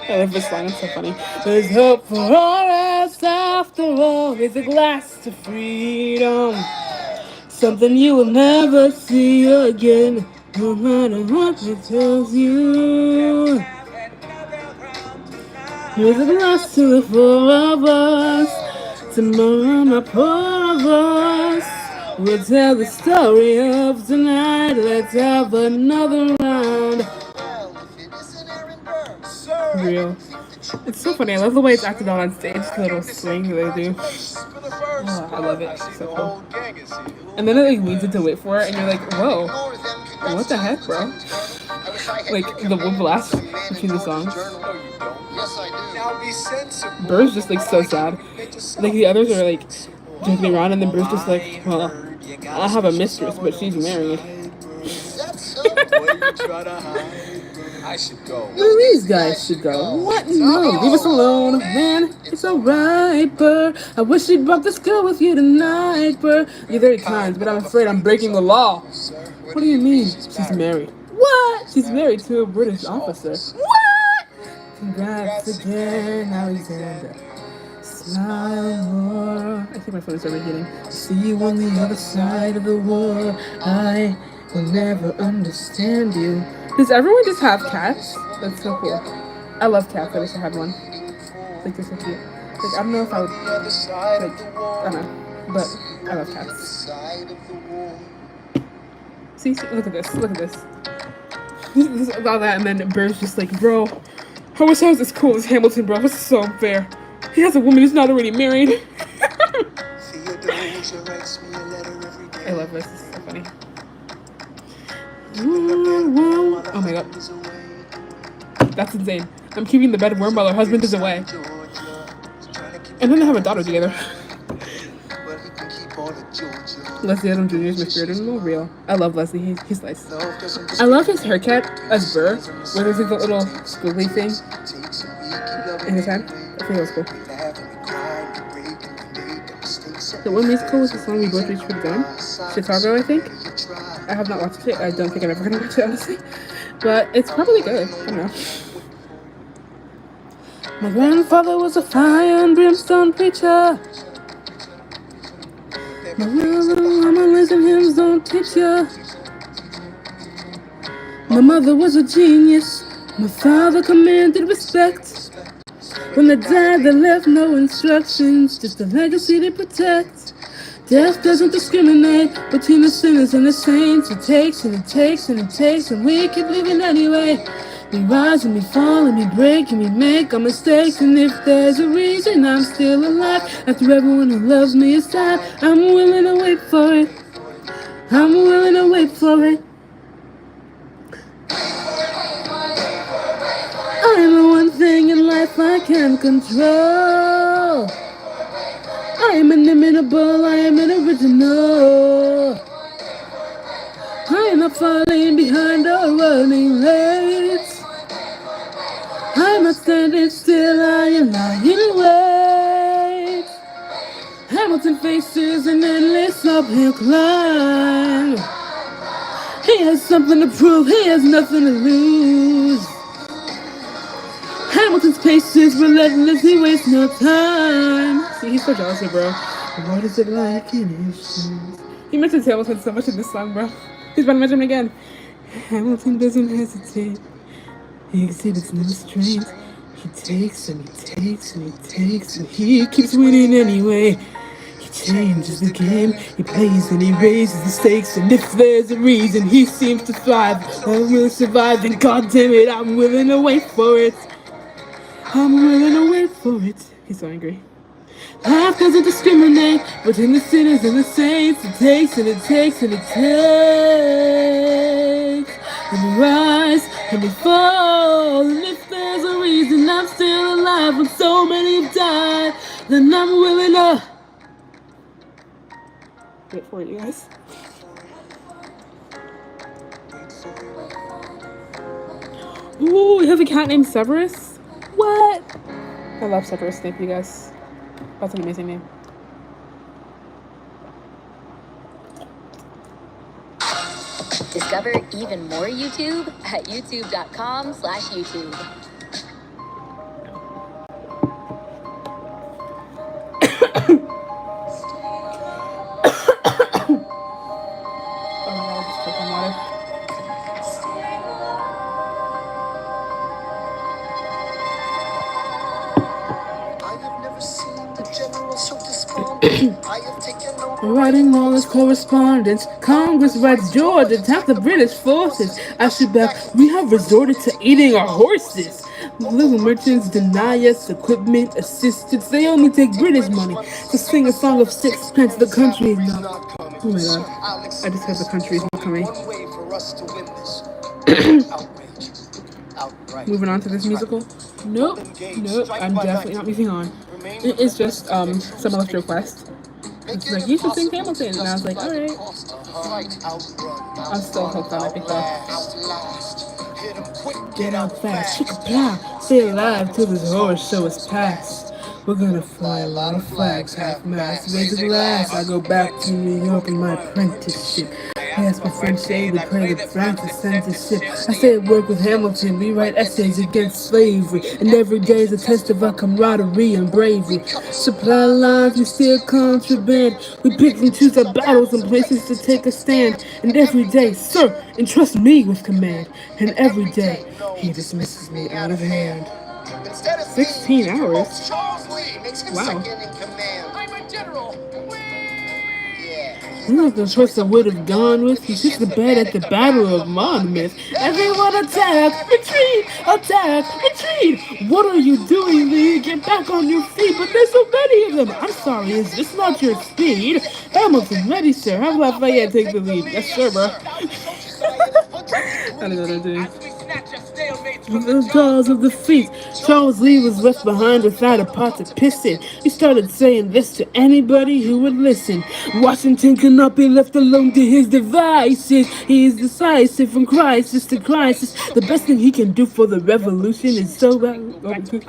I love this line, it's so funny. There's hope for us after all. There's a glass to freedom. Something you will never see again. No matter what it tells you. Was it last to the four of us? Tomorrow, my poor of us. We'll tell the story of tonight. Let's have another round. Real. It's so funny. I love the way it's acted out on stage. The little swing that they do. Oh, I love it. So cool. And then it like leads into wait for it, and you're like, whoa, what the heck, bro? Like the wood blast between the songs. Burr's just like so sad. Like the others are like joking around, and then Burr's just like, well, I have a mistress, but she's married. I should go. Where these guys should go? What? No, leave us alone, man. It's alright, Burr. I wish she brought this girl with you tonight, Burr. You're very kind, but I'm afraid I'm breaking the law. What do you mean? She's married. What? She's married to a British officer. What? Congrats again, Alexander. Smile more. I think my phone is overheating. See you on the other side of the war. I will never understand you. Does everyone just have cats? That's so cool. I love cats. I wish I had one. Like, they're so cute. Like, I don't know if I would, like, I don't know. But I love cats. See, look at this. Look at this. All that, and then Burr's just like, bro, I wish I was as cool as Hamilton, bro. This is so unfair. He has a woman who's not already married. I love this. This is so funny. Oh my god. That's insane. I'm keeping the bed warm while her husband is away. And then they have a daughter together. Leslie Adam Jr. is my favorite and more real. I love Leslie. He's nice. I love his haircut as Burr, where there's like a little squiggly thing in his head. I think that was cool. The one musical was the song we both reached for the gun. Chicago, I think. I have not watched it. I don't think I'm ever gonna watch it, honestly. But it's probably good. I don't know. My grandfather was a fire and brimstone preacher. My mama listen hymns don't teach ya. My mother was a genius. My father commanded respect. When they died, they left no instructions, just a legacy to protect. Death doesn't discriminate between the sinners and the saints. It takes and it takes and it takes, and we keep living anyway. We rise and we fall and we break and we make our mistakes. And if there's a reason I'm still alive, after everyone who loves me is died, I'm willing to wait for it. I'm willing to wait for it. I'm the one thing in life I can control. I am inimitable, I am an original. I am not falling behind or running late. I'm not standing still, I am lying in wait. Hamilton faces an endless uphill climb. He has something to prove, he has nothing to lose. Hamilton's pace is relentless, he wastes no time. See, he's so jealous here, bro. What is it like in his shoes? He mentions Hamilton so much in this song, bro. He's about to mention him again. Hamilton doesn't hesitate. He exhibits no restraint. He takes and he takes and he takes and he keeps winning anyway. He changes the game, he plays and he raises the stakes. And if there's a reason he seems to thrive or will survive, then goddamn it, I'm willing to wait for it. I'm willing to wait for it. He's so angry. Life doesn't discriminate between the sinners and the saints. It takes and it takes and it takes. And we rise and we fall. And if there's a reason I'm still alive when so many have died, then I'm willing to wait for it, you guys. Ooh, we have a cat named Severus. What? I love Severus Snape, you guys. That's an amazing name. Discover even more YouTube at youtube.com/YouTube. writing all his correspondence. Congress writes George attacked the British forces. I shoot back, we have resorted to eating our horses. Little merchants deny us equipment, assistance. They only take British money to sing a song of sixpence. The country is not. Oh my god. I just heard the country is not coming. Moving on to this musical. Nope. I'm definitely not moving on. It is just some electro quest. It's like, you should sing Hamilton, and I was like, alright. I'm still hooked on it because get out fast, chick a plow, stay alive till this horse show is past. We're gonna fly a lot of flags, half mast, raise a glass. I go back to New York in my apprenticeship. I asked my friend Shane to pray that Francis sends a ship. I stay at work with Hamilton, we write essays against slavery, and every day is a test of our camaraderie and bravery. Supply lines, we steal contraband. We pick and choose our battles and places to take a stand. And every day, sir, entrust me with command. And every day, he dismisses me out of hand. 16 hours? Wow. Look, the choice I would have gone with. He shoots the bed at the Battle of Monmouth. Everyone attack! Retreat! Attack! Retreat! What are you doing, Lee? Get back on your feet, but there's so many of them! I'm sorry, is this not your speed? Hamilton, ready, sir. Have Lafayette take the lead. Yes, sir, bro. I don't know what I'm doing. The jaws of the feet. Charles Lee was left behind without a pot to piss in. He started saying this to anybody who would listen. Washington cannot be left alone to his devices. He is decisive from crisis to crisis. The best thing he can do for the revolution is so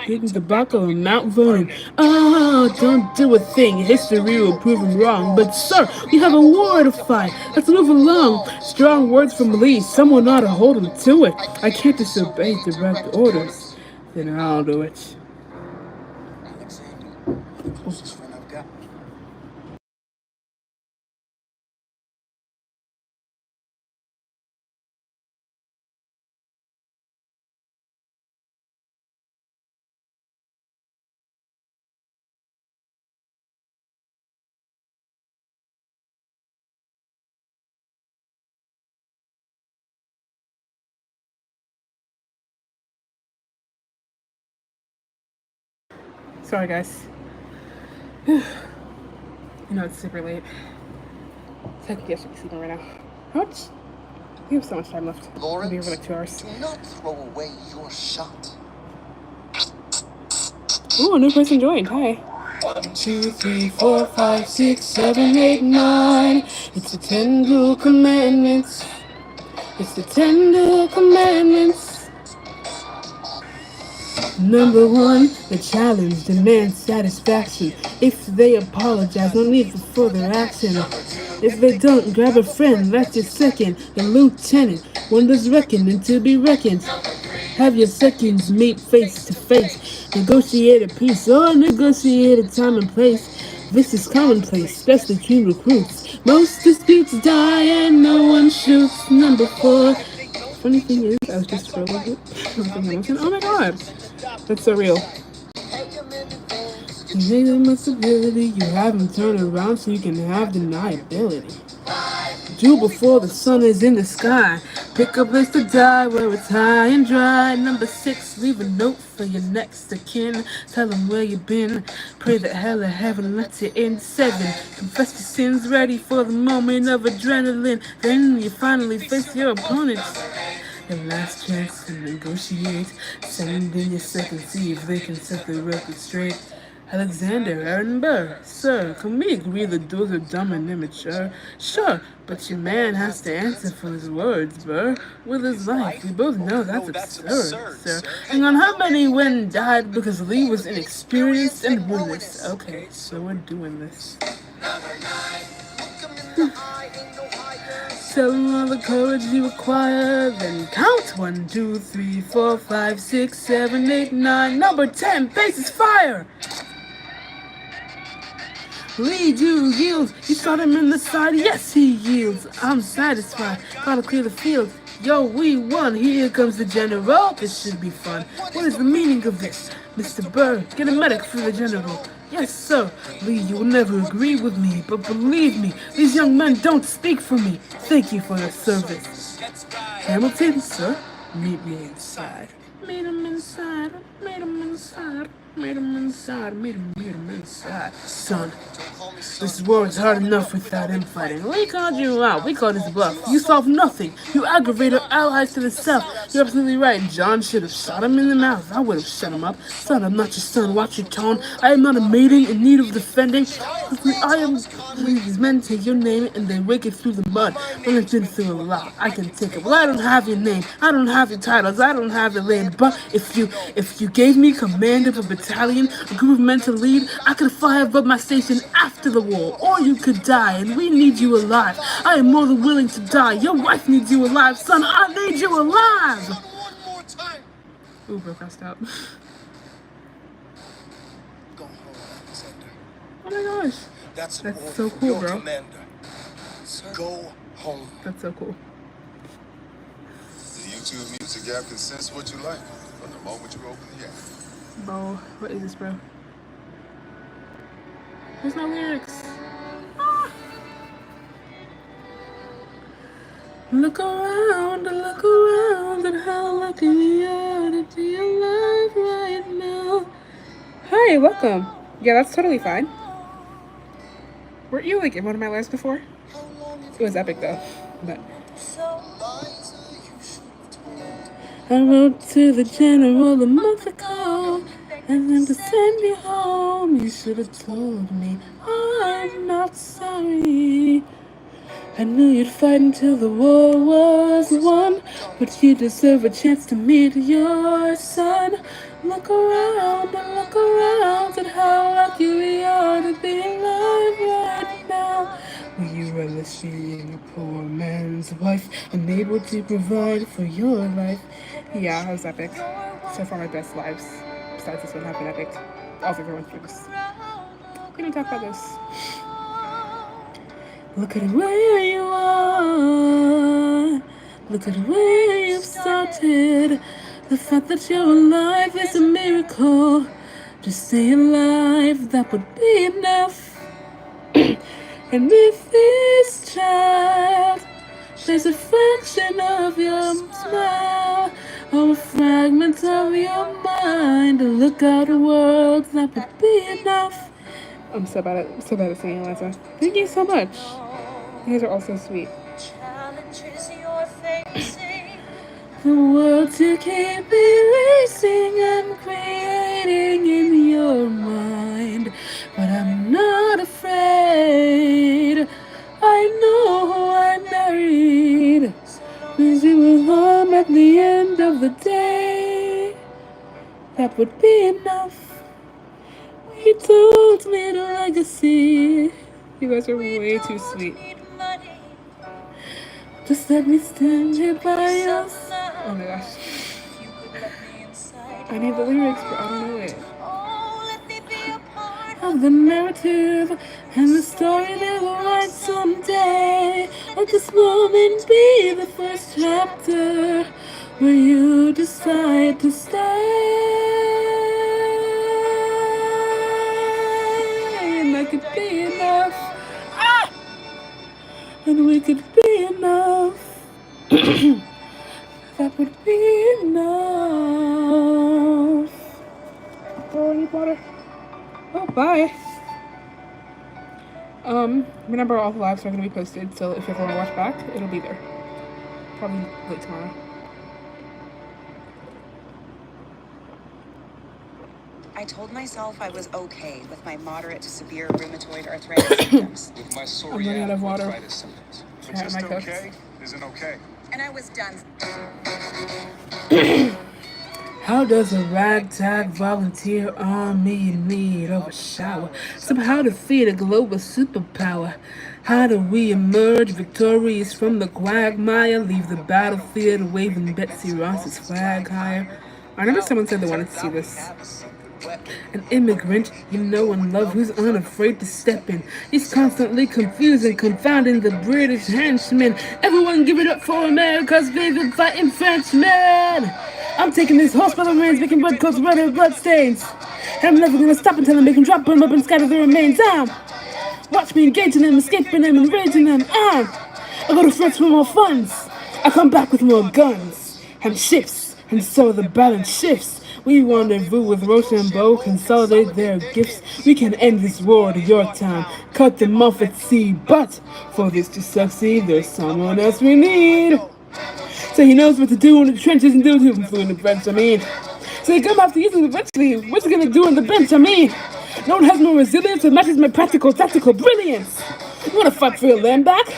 hitting tobacco on Mount Vernon. Oh, don't do a thing. History will prove him wrong. But sir, we have a war to fight. Let's move along. Strong words from Lee. Someone ought to hold him to it. I can't disobey direct orders. Then I'll do it. Sorry, guys. You know it's super late. Technically, I should be sleeping right now. How much? We have so much time left. We'll be here for like 2 hours. Do not throw away your shot. Ooh, a new person joined. Hi. 1, 2, 3, 4, 5, 6, 7, 8, 9. It's the 10 rule commandments. It's the 10 rule commandments. Number 1, the challenge demands satisfaction. If they apologize, no need for further action. If they don't, grab a friend, that's your second. The lieutenant, one does reckon and to be reckoned. Have your seconds meet face to face. Negotiate a peace or negotiate a time and place. This is commonplace, especially between recruits. Most disputes die and no one shoots. Number 4. Funny thing is, I was just scrolling it. Oh my god, that's so real. You make them a civility, you have them turn around so you can have deniability. Do before the sun is in the sky. Pick a place to die where it's high and dry. Number 6, leave a note for your next of kin. Tell them where you've been. Pray that hell or heaven lets you in. 7, confess your sins, ready for the moment of adrenaline. Then you finally face your opponents. Your last chance to negotiate. Send in your second, see if they can set the record straight. Alexander, Aaron Burr, sir, can we agree that those are dumb and immature? Sure, but your man has to answer for his words, Burr. With his life, we both know that's absurd, sir. Hang on, how many went and died because Lee was inexperienced and ruthless? Okay, so we're doing this. Tell him all the courage you require, then count 1, 2, 3, 4, 5, 6, 7, 8, 9. Number 10, faces fire! Lee, you yield. You shot him in the side. Yes, he yields. I'm satisfied. Gotta clear the field. Yo, we won. Here comes the general. This should be fun. What is the meaning of this? Mr. Burr, get a medic for the general. Yes, sir. Lee, you will never agree with me, but believe me, these young men don't speak for me. Thank you for your service. Hamilton, sir, meet me inside. Meet him inside, meet him inside, meet him inside, meet him inside. Son, this war's hard enough without infighting. We called you out. We called his bluff. You solved nothing. You aggravated our allies to the south. You're absolutely right. John should have shot him in the mouth. I would have shut him up. Son, I'm not your son. Watch your tone. I am not a maiden in need of defending. I am. These men take your name and they rake it through the mud. When I've been through a lot, I can take it. Well, I don't have your name. I don't have your titles. I don't have your land. But if you gave me command of a battalion, a group of men to lead, I could fly above my station after the war. Or you could die, and we need you alive. I am more than willing to die. Your wife needs you alive. Son, I need you alive! One more time. Ooh, bro, crossed out. Go home, Alexander. Oh my gosh. That's so cool, your bro. commander. Go home. That's so cool. The YouTube Music app can sense what you like from the moment you open the app. Bro, what is this, bro? There's no lyrics. Look around at how lucky we are to be alive right now. Hi, welcome. Yeah, that's totally fine. Weren't you like in one of my lives before? It was epic though. But I wrote to the general a month ago, and then to send me home, you should have told me I'm not sorry. I knew you'd fight until the war was won, but you deserve a chance to meet your son. Look around at how lucky we are to be alive right now. Will you relish being a poor man's wife, unable to provide for your life? Yeah, that was epic. So far my best lives. Besides this one have been epic. Also everyone's through this. We didn't talk about this. Look at where you are. Look at where you've started. The fact that you're alive is a miracle. Just stay alive, that would be enough. And if this child there's a fraction of your smile or a fragment of your mind, look out the world, that would be enough. I'm so bad at singing, Eliza. Thank you so much. You guys are all so sweet. The words you keep erasing and creating in your mind, but I'm not afraid. I know who I married. Busy with home at the end of the day. That would be enough. He told me the legacy. You guys are way too sweet. Just let me stand here by your side. Oh my gosh. I need the lyrics, but I don't know it. Of the narrative and the story they will write someday. Let this moment be the first chapter where you decide to stay. And that could be enough. And we could be enough. That would be enough. Oh, I need water. Oh, bye. Remember all the lives are going to be posted, so if you ever want to watch back, it'll be there. Probably late tomorrow. I told myself I was okay with my moderate to severe rheumatoid arthritis symptoms. With my I'm running out of water. arthritis symptoms. But just okay isn't okay. And I was done. How does a ragtag volunteer army in need of a shower somehow defeat a global superpower? How do we emerge victorious from the quagmire, leave the battlefield waving Betsy Ross's flag higher? I remember someone said they wanted to see this. An immigrant you know and love who's unafraid to step in. He's constantly confusing, confounding the British henchmen. Everyone give it up for America's favorite fighting Frenchman. I'm taking this horse by the reins, making blood coats red and blood stains. I'm never gonna stop until I make them drop them up and scatter the remains. Watch me engaging them, escaping them, and raging them. I go to France for more funds. I come back with more guns and ships, and so the balance shifts. We rendezvous with Rochambeau, consolidate their gifts. We can end this war to Yorktown, cut them off at sea. But for this to succeed, there's someone else we need. So he knows what to do in the trenches and do to flew in the French, I mean. So he come after using eventually. What's he gonna do on the bench, I mean? No one has more resilience that matches my practical, tactical brilliance. You wanna fight for your land back?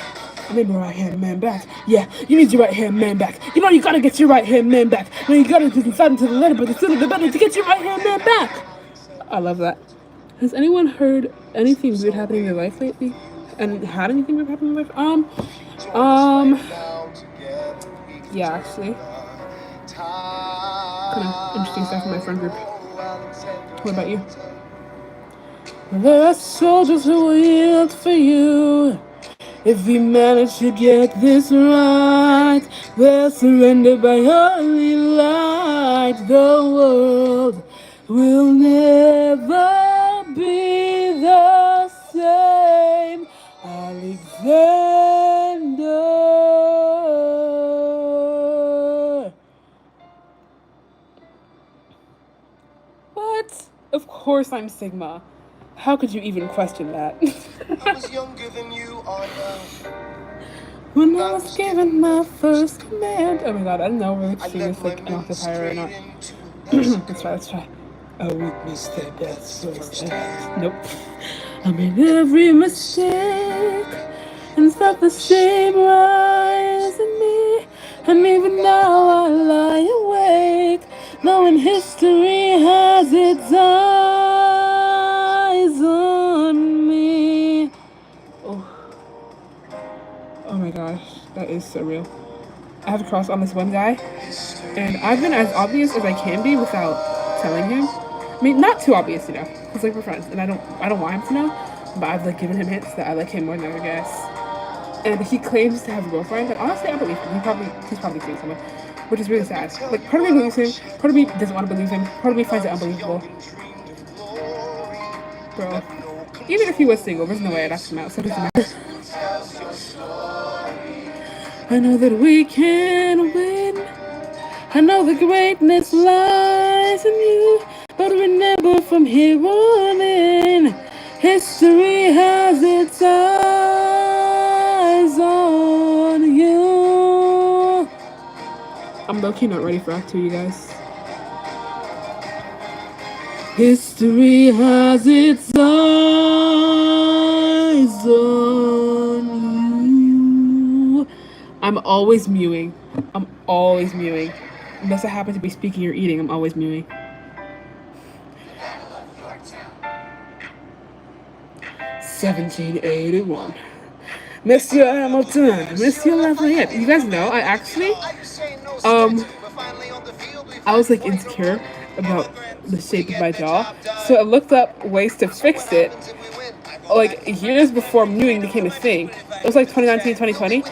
I need my right hand man back. Yeah, you need your right hand man back. You know you gotta get your right hand man back. No, you gotta just decide into the letter, but the sooner the better to get your right hand man back. I love that. Has anyone heard anything weird happening in their life lately? And had anything weird happen in their life? Yeah, actually. Kind of interesting stuff in my friend group. What about you? There are soldiers who will yield for you. If we manage to get this right, they'll surrender by holy light. The world will never be the same. Alexander. What? Of course I'm Sigma. How could you even question that? I was younger than you are now. When I was given my first command. Oh my god, I don't know if we're singing this like an octave higher or not. Let's try. Oh, weakness that that's first. Nope. I made every mistake and felt the shame rise in me. And even now I lie awake, knowing history has its eyes on me. Oh my gosh, that is so real. I have a crush on this one guy, and I've been as obvious as I can be without telling him. I mean, not too obvious, you know, because like we're friends, and I don't want him to know. But I've like given him hints that I like him more than other guys. And he claims to have a girlfriend, and honestly, I believe him. He's probably seeing someone, which is really sad. Like, part of me believes him, part of me doesn't want to believe him, part of me finds it unbelievable. Bro, even if he was single, there's no way I'd ask him out, so it doesn't matter. I know that we can win. I know the greatness lies in you. But remember from here on in, history has its eyes on you. I'm low-key not ready for Act 2, you guys. History has its eyes on you. I'm always mewing. Unless I happen to be speaking or eating, I'm always mewing. (1781). Monsieur Hamilton, Monsieur Lafayette. You guys know, I actually, I was like insecure about the shape of my jaw, so I looked up ways to fix it, like years before mewing became a thing. It was like 2019, 2020.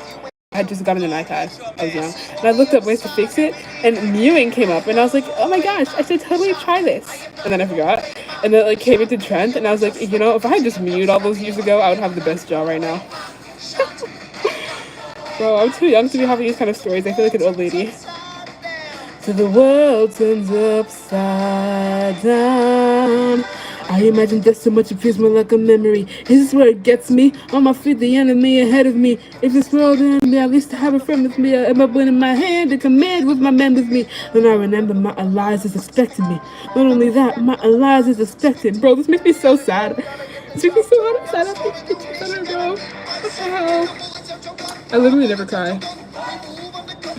I had just gotten an iPad. I was young. And I looked up ways to fix it, and mewing came up, and I was like, oh my gosh, I should totally try this. And then I forgot. And then it like came into trend, and I was like, you know, if I had just mewed all those years ago, I would have the best jaw right now. Bro, I'm too young to be having these kind of stories. I feel like an old lady. So the world turns upside down. I imagine death so much it feels more like a memory. Is this where it gets me? On my feet, the enemy ahead of me. If this world ended me, at least I have a friend with me. I have my win in my hand, a command with my men with me. Then I remember my Elias is expecting me. Not only that, my Elias is expecting. Bro, this makes me so sad. This makes me so sad. I think it's better, bro. What the hell? I literally never cry.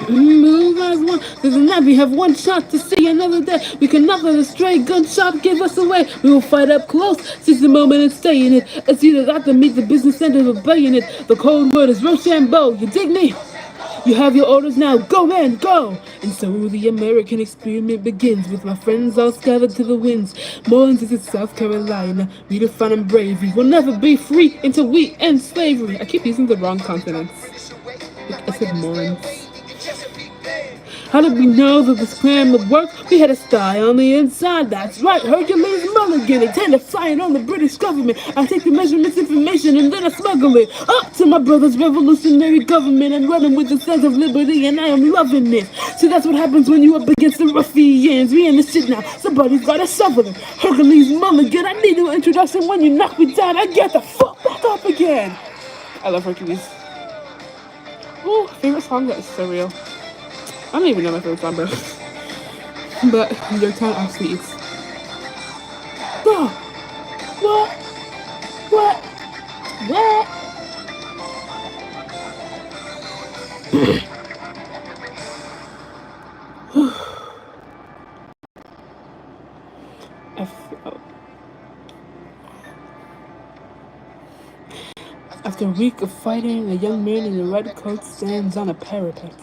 Move as one. There's a night we have one shot to see another day. We cannot let a stray gunshot give us away. We will fight up close, seize the moment and stay in it. It's either that to meet the business end of obeying it. The cold word is Rochambeau. You dig me? You have your orders now. Go, man, go! And so the American experiment begins with my friends all scattered to the winds. Morons is in South Carolina. We define and bravery. We'll never be free until we end slavery. I keep using the wrong consonants. I said Morons. How did we know that this plan would work? We had a spy on the inside, that's right, Hercules Mulligan, intended flying on the British government. I take the measurements information and then I smuggle it up to my brother's revolutionary government. I'm running with a sense of liberty and I am loving this. So that's what happens when you up against the ruffians. We in the shit now, somebody's gotta suffer them. Hercules Mulligan, I need no introduction. When you knock me down, I get the fuck back up again. I love Hercules. Ooh, favorite song that is so real. I don't even know my favorite song, but your town actually is. What? After a week of fighting, a young man in a red coat stands on a parapet.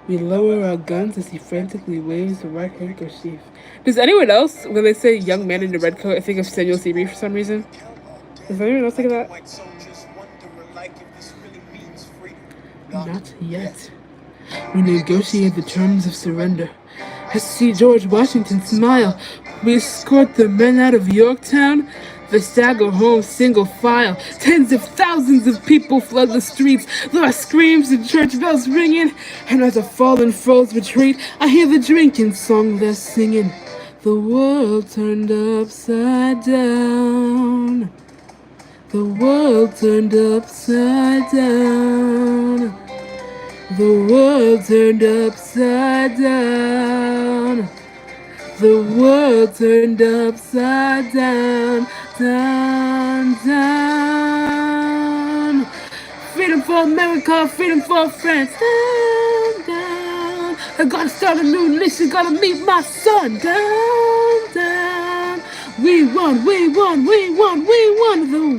We lower our guns as he frantically waves the white handkerchief. Does anyone else, when they say young man in a red coat, I think of Samuel C. Reeve for some reason? Does anyone else think of that? Not yet. We negotiate the terms of surrender. I see George Washington smile. We escort the men out of Yorktown. They stagger home single file. Tens of thousands of people flood the streets. There are screams and church bells ringing. And as the fallen foes retreat, I hear the drinking song they're singing. The world turned upside down. The world turned upside down. The world turned upside down. The world turned upside down, down. Freedom for America, freedom for France, down. I gotta start a new nation, gotta meet my son, down. We won. The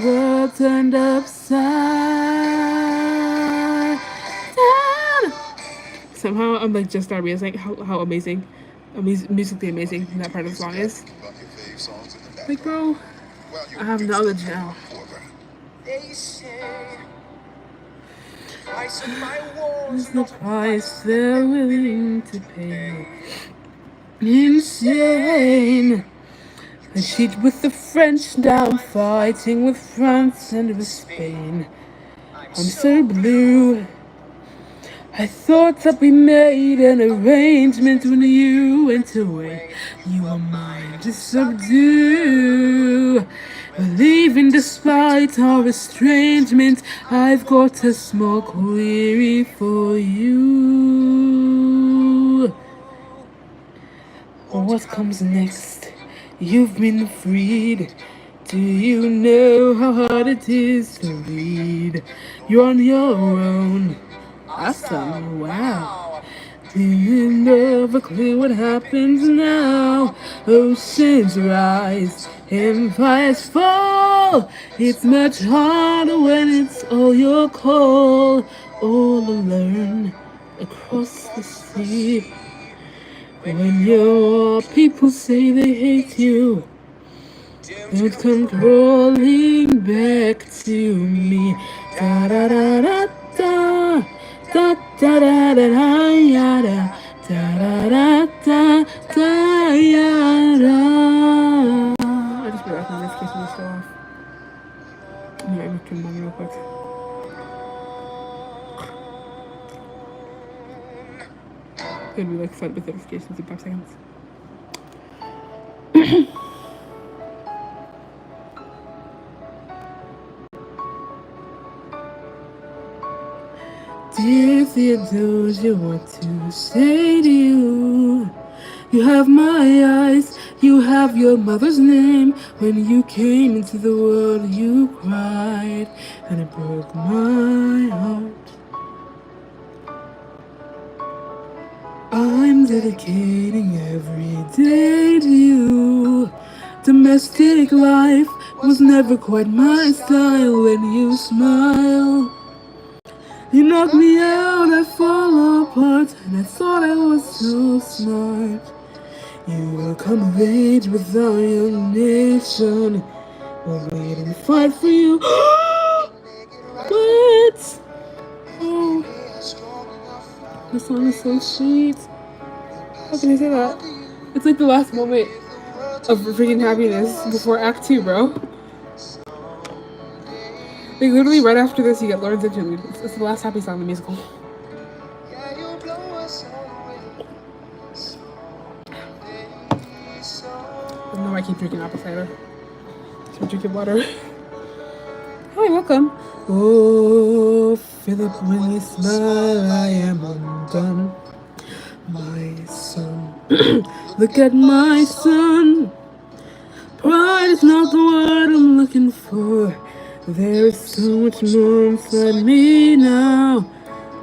world turned upside down. Somehow I'm like just not realizing how amazing. Musically amazing that part of the song is. Like, bro, I have knowledge now. There's the price they're willing to pay. Insane. I cheat with the French, now I'm fighting with France and with Spain. I'm so blue. I thought that we made an arrangement when you went away. You were mine to subdue. Believing despite our estrangement, I've got a small query for you. What comes next? You've been freed. Do you know how hard it is to read? You're on your own. Awesome, wow. Do you never clue what happens now? Oceans rise, empires fall. It's much harder when it's all your call. All alone across the sea. When your people say they hate you, don't come crawling back to me. Da da da da da. Da da da da da da da da da da da. I just put that notification list off. Let me turn mine real quick. It'll be like fun with notifications in 5 seconds. Dear Theodore, you want to say to you, you have my eyes, you have your mother's name. When you came into the world, you cried, and it broke my heart. I'm dedicating every day to you. Domestic life was never quite my style. When you smile, you knock me out, I fall apart, and I thought I was so smart. You will come of age with our young nation. We'll bleed and fight for you. What? Oh. The song is so sweet. How can I say that? It's like the last moment of freaking happiness before Act 2, bro. Like, literally right after this, you get Lawrence Interlude. It's the last happy song in the musical. I don't know why I keep drinking apple cider. So drinking water. Hi, welcome. Oh, Philip, when you smile, I am undone. My son, look at my son. Pride is not the word I'm looking for. There is so much more inside me now.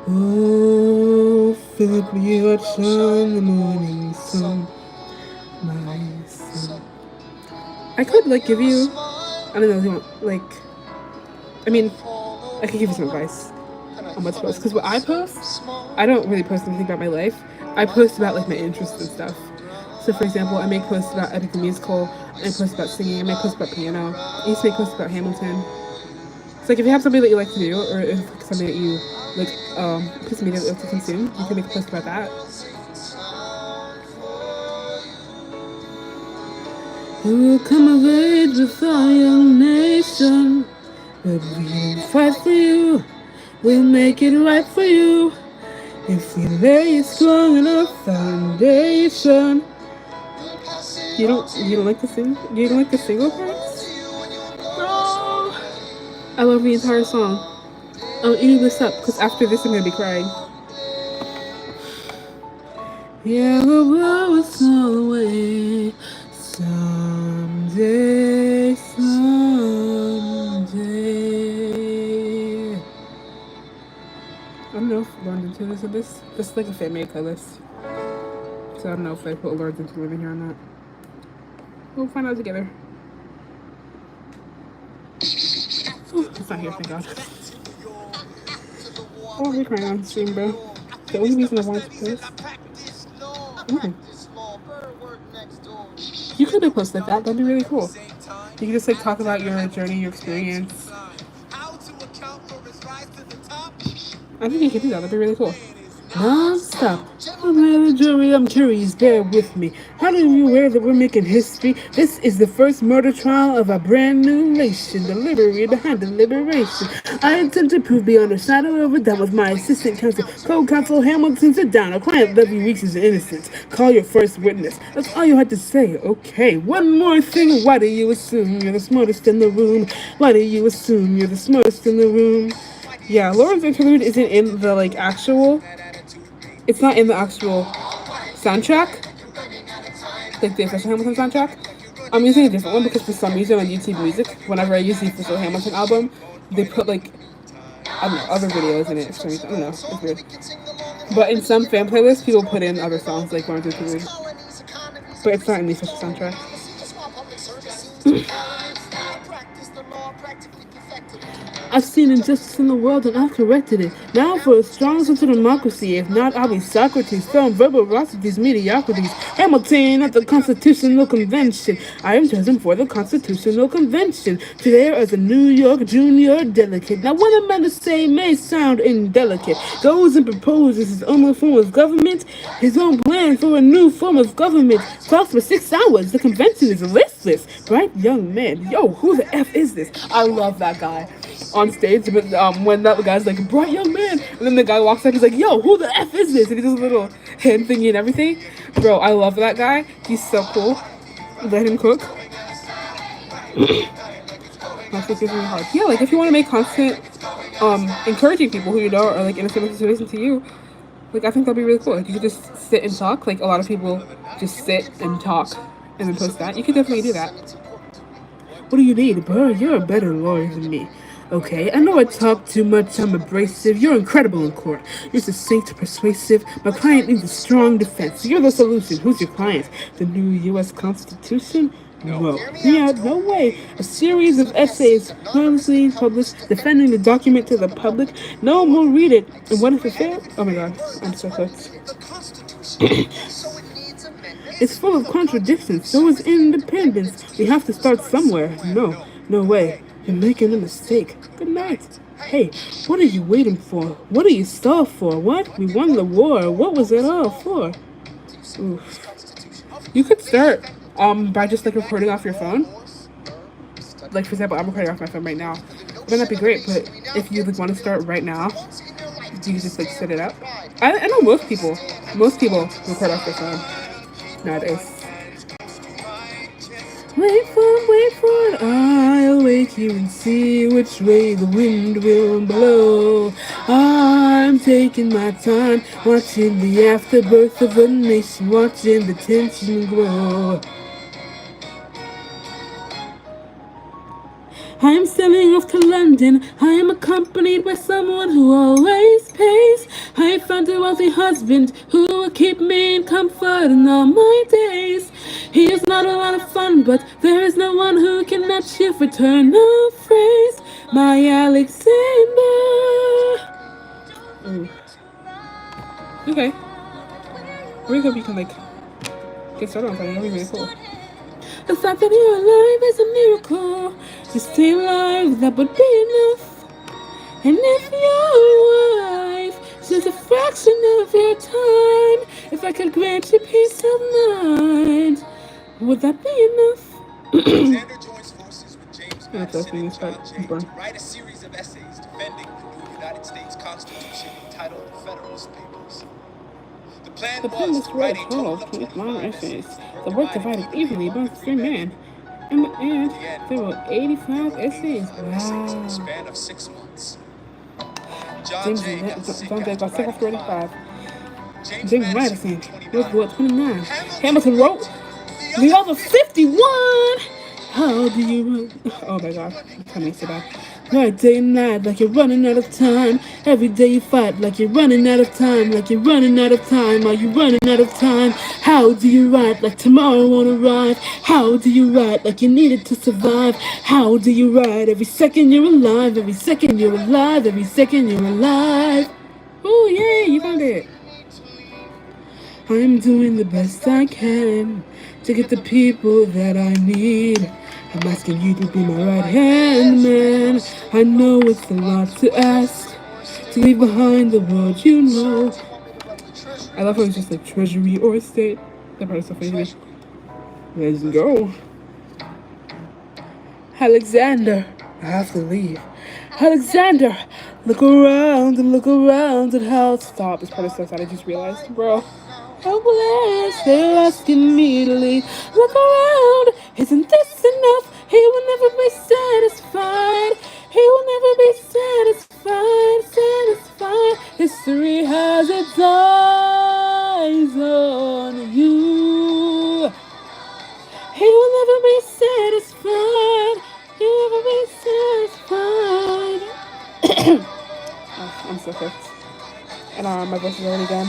Oh, Philip, you outshine the morning sun. My son. I could like give you, I don't know if you want, like, I mean, I could give you some advice on what to post. Because what I post, I don't really post anything about my life. I post about like my interests and stuff. So for example, I make posts about Epic the Musical, I post about singing, I make posts about piano, I used to make posts about Hamilton. So like if you have something that you like to do, or if like, something that you like, piece of media that you like to consume, you can make a post about that. You will come of age with our young nation, but we will fight for you. We'll make it right for you if we lay a strong enough foundation. You don't like to sing? You don't like the single parts? Bro, I love the entire song. I'm eating this up because after this I'm gonna be crying. Yeah, we'll blow us all away someday, someday. I don't know if London's into this. This is like a fan made playlist. So I don't know if I put Lords into living here or not. We'll find out together. Oh, it's not here, thank God. Oh, we're crying on stream, bro. The only reason I wanted to post. You could do posts like that. That'd be really cool. You can just like talk about your journey, your experience. I think you could do that. That'd be really cool. Non-stop. I'm not a jury, I'm curious, bear with me. How are you aware that we're making history? This is the first murder trial of a brand new nation. Delivery behind deliberation. I intend to prove beyond a shadow of a doubt with my assistant counsel, co-counsel Hamilton. Sit down. A client Levy Weeks is innocent. Call your first witness. That's all you had to say. Okay, one more thing. Why do you assume you're the smartest in the room? Why do you assume you're the smartest in the room? Yeah, Lauren's interlude isn't in the like actual. It's not in the actual soundtrack, like the official Hamilton soundtrack. I'm using a different one because for some reason on YouTube Music, whenever I use the official Hamilton album, they put like, I don't know, other videos in it for some reason. I don't know, it's weird. But in some fan playlists, people put in other songs like Lauren's interlude, but it's not in the official soundtrack. I've seen injustice in the world and I've corrected it. Now for a strong sense of democracy. If not, I'll be Socrates, film verbalicities, mediocrities. Hamilton at the Constitutional Convention. I am chosen for the Constitutional Convention. Today as a New York junior delegate. Now what a man to say may sound indelicate. Goes and proposes his own form of government. His own plan for a new form of government. Talks for 6 hours. The convention is listless. Bright young man. Yo, who the F is this? I love that guy. On stage, but when that guy's like, bright young man, and then the guy walks up, he's like, yo, who the F is this? And he does a little hand thingy and everything. Bro, I love that guy. He's so cool. Let him cook. I think it's really hard. Yeah, like if you want to make content encouraging people who you know are like in a similar situation to you, like I think that'd be really cool. Like you could just sit and talk. Like a lot of people just sit and talk and then post that. You could definitely do that. What do you need, bro? You're a better lawyer than me. Okay, I know I talk too much, I'm abrasive. You're incredible in court. You're succinct, persuasive. My client needs a strong defense. You're the solution. Who's your client? The new U.S. Constitution? No. Yeah, no way. A series of essays honestly published defending the document to the public. No one will read it. And what if it fails? Oh my god, I'm so close. It's full of contradictions. So is independence. We have to start somewhere. No way. You're making a mistake. Good night. Hey, what are you waiting for? What are you stalled for? What? We won the war. What was it all for? Oof. You could start by just like recording off your phone. Like for example, I'm recording off my phone right now. It might not be great, but if you like want to start right now, you can just like set it up. I know most people record off their phone nowadays. Wait for it, I'll wait here and see which way the wind will blow. I'm taking my time, watching the afterbirth of a nation, watching the tension grow. I am sailing off to London. I am accompanied by someone who always pays. I found a wealthy husband who will keep me in comfort in all my days. He is not a lot of fun, but there is no one who can match your fraternal phrase. My Alexander. Ooh. Okay. Really hope you can like get started on something. That'd be really cool. The fact that you're alive is a miracle. To stay alive, that would be enough. And if your wife is a fraction of your time, if I could grant you peace of mind, would that be enough? Alexander joins forces with James Yeah, that's Madison and the John Jay burn. to write a series of essays defending the new United States Constitution entitled the Federalist Papers. The plan The pen was was to to write write a total of 12 25 long essays, essays. The work divided evenly among three men. And there were 85 essays. In the Wow. span of 6 months. John James Jay got sick got after sick after writing 85. 5. James Madison was 29. 29. Hamilton wrote the other 51. How do you run? Oh my god, that makes it bad. Right day and night, like you're running out of time. Every day you fight, like you're running out of time. Like you're running out of time. Are you running out of time? How do you write like tomorrow won't arrive? How do you write like you needed to survive? How do you write every second you're alive? Every second you're alive. Every second you're alive. Oh yeah, you found it. I'm doing the best I can to get the people that I need. I'm asking you to be my right hand man. I know it's a lot to ask to leave behind the world you know. I love how it's just like treasury or estate. That part is so funny to me. Let's go. Alexander, I have to leave. Alexander, look around at how. Stop, this part is so sad, I just realized, bro. Helpless, they're asking me to leave. Look around, isn't this enough? He will never be satisfied. He will never be satisfied. History has its eyes on you. He will never be satisfied. He will never be satisfied. Oh, I'm so cooked. And my voice is already gone.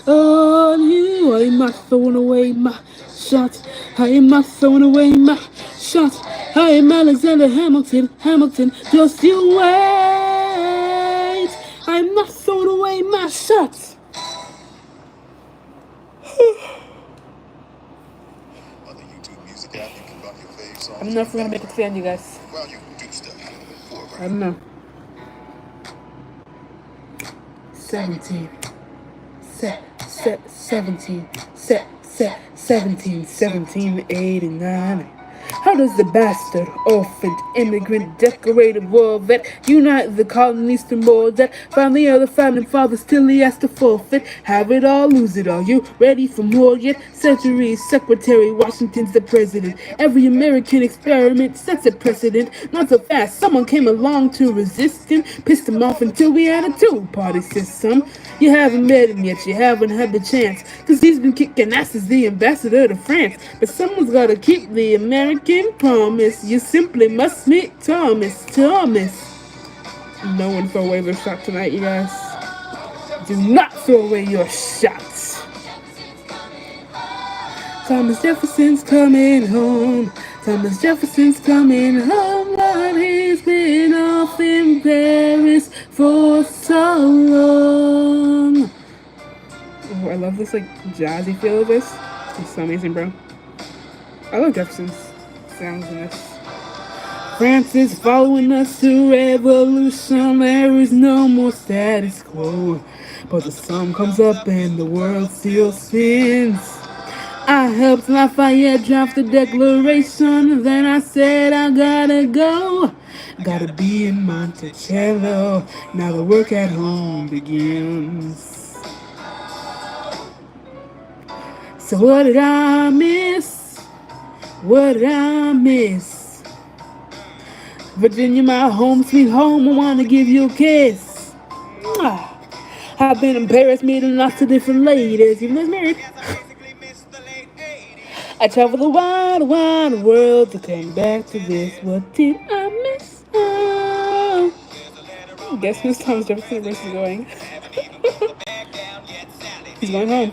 On you, I am not throwing away my shot. I am not throwing away my shot. I am Alexander Hamilton. Just you wait. I am not throwing away my shot. On the YouTube music app, you can bump your fave songs. I don't know if we're gonna make it to the end, you guys. Well, you do stuff. I don't know. 17. 1789. How does the bastard, orphaned, immigrant, decorated war vet unite the colonies to more debt? Find the other founding fathers till he has to forfeit. Have it all, lose it all. You ready for more yet? Centuries, Secretary Washington's the president. Every American experiment sets a precedent. Not so fast, someone came along to resist him. Pissed him off until we had a two-party system. You haven't met him yet, you haven't had the chance. Cause he's been kicking ass as the ambassador to France. But someone's gotta keep the American promise. You simply must meet Thomas. No one throw away their shot tonight, you guys. Do not throw away your shots. Thomas Jefferson's coming home. Thomas Jefferson's coming home, but he's been off in Paris for so long. Oh, I love this like jazzy feel of this. It's so amazing, bro. I love Jefferson's sounds in this. France is following us to revolution. There is no more status quo. But the sun comes up and the world still spins. I helped Lafayette draft the declaration. Then I said I gotta go. Gotta be in Monticello. Now the work at home begins. So what did I miss? What did I miss? Virginia, my home, sweet home, I wanna give you a kiss. Mwah. I've been in Paris meeting lots of different ladies, even though I'm married. I travel the wide, wide world to come back to this. What did I miss? Oh. Guess whose Thomas Jefferson verse is going? He's going home.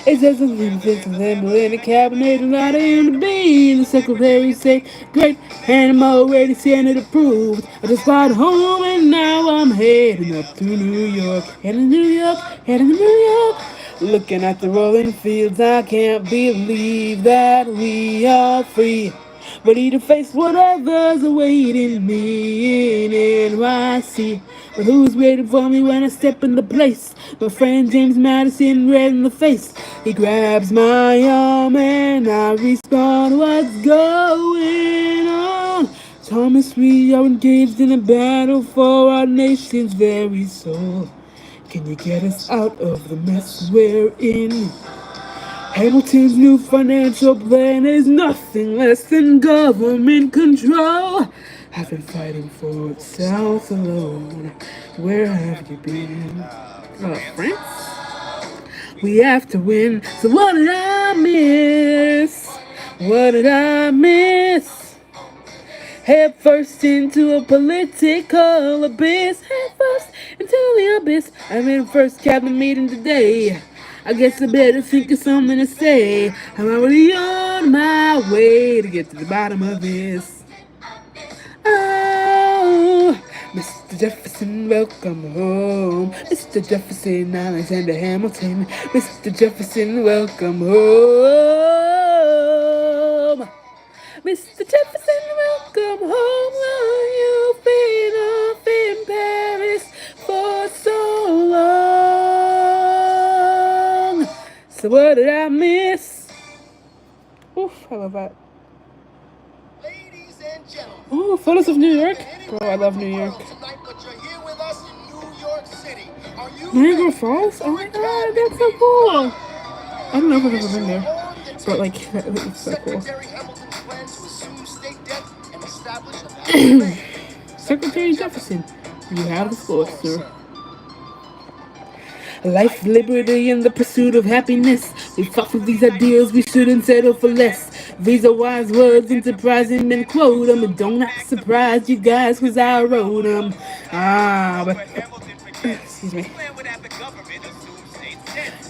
It says something in the cabinet and I am to be. The secretary say, great, and I'm already Senate approved. I just got home and now I'm heading up to New York. Heading to New York, heading to New York. Looking at the rolling fields, I can't believe that we are free. Ready to face whatever's awaiting me in NYC. But who's waiting for me when I step in the place? My friend James Madison, red in the face. He grabs my arm and I respond, what's going on? Thomas, we are engaged in a battle for our nation's very soul. Can you get us out of the mess we're in? Hamilton's new financial plan is nothing less than government control. I've been fighting for the South alone. Where have you been? France? We have to win. So what did I miss? What did I miss? Head first into a political abyss. Head first into the abyss. I'm in first cabinet meeting today. I guess I better think of something to say. I'm already on my way to get to the bottom of this. Oh, Mr. Jefferson, welcome home. Mr. Jefferson, Alexander Hamilton. Mr. Jefferson, welcome home. Mr. Jefferson, welcome home. Oh, you've been off in Paris for so long. So what did I miss? Oof, I love that. Ladies and gentlemen. Ooh, photos of New York. Bro, I love New York. Tonight, but you're here with us in New York City. Are you Niagara ready? Falls? Oh my god, that's so cool. I don't know if I've ever been there, but like, that looks so cool. Secretary Hamilton's plan to assume state debt and establish a national bank. Secretary Jefferson, you have the floor, sir. Life, liberty, and the pursuit of happiness. We fought for these ideals, we shouldn't settle for less. These are wise words, enterprising men quote them. And don't act surprised, you guys, cause I wrote them. Excuse me.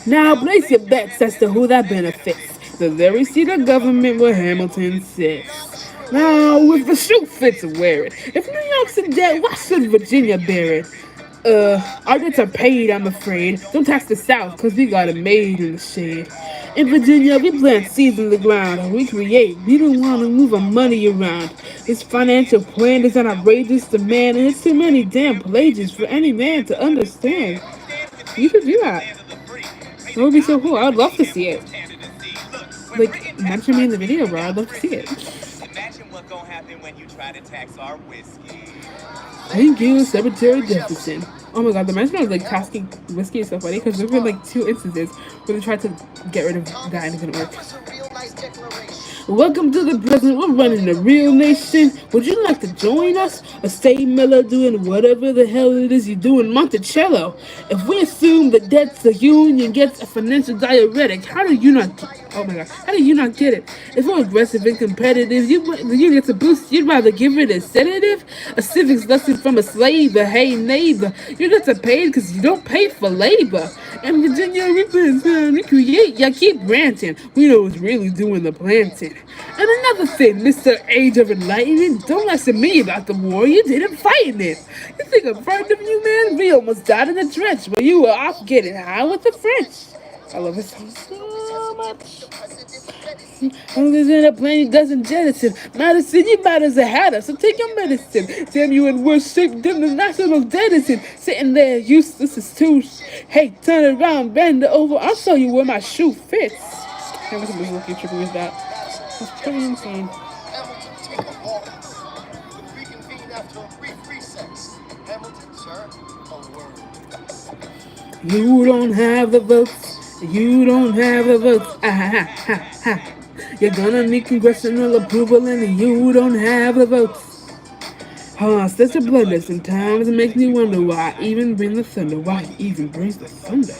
Now place your bets as to who that benefits. The very seat of government where Hamilton sits. Now, if the shoe fits, wear it. If New York's in debt, why should Virginia bear it? Our debts are paid, I'm afraid. Don't tax the South, cause we got it made in the shade. In Virginia, we plant seeds in the ground. We create. We don't want to move our money around. This financial plan is an outrageous demand, and it's too many damn pages for any man to understand. You should do that. That would be so cool. I would love to see it. Like, mention me in the video, bro. I'd love to see it. Imagine what's gonna happen when you try to tax our whiskey. Thank you, Secretary Jefferson. Oh my god, the mention of like tasking whiskey is so funny because there's been like 2 instances where they tried to get rid of that and it didn't work. Welcome to the president. We're running a real nation. Would you like to join us? Or stay mellow doing whatever the hell it is you do in Monticello? If we assume the debts the union gets a financial diuretic, how do you not oh my god, how do you not get it? If we're aggressive and competitive, the union gets a boost, you'd rather give it a sedative? A civics lesson from a slave, but hey neighbor, you get to pay because you don't pay for labor. And Virginia, we create, y'all keep ranting. We know who's really doing the planting. And another thing, Mr. Age of Enlightenment, don't listen to me about the war. You didn't fight in it. You think I'm frightened of you, man? We almost died in the trench while you were off getting high with the French. I love this song so much. I'm just in a plane, doesn't jettison. Madison, you might as a hatter, so take your medicine. Damn, you in worse shape than the national denizen. Sitting there, useless as two. Hey, turn around, bend over. I'll show you where my shoe fits. How much of this looking trippy was that? That's pretty insane. Hamilton, take a walk. We'll reconvene after a brief recess. Hamilton, sir, a word. You don't have the votes. You don't have the votes. Ah, ha, ha, ha. You're gonna need congressional approval and you don't have the votes. Oh, such a blunder. Sometimes it makes me wonder why I even bring the thunder. Why he even brings the thunder.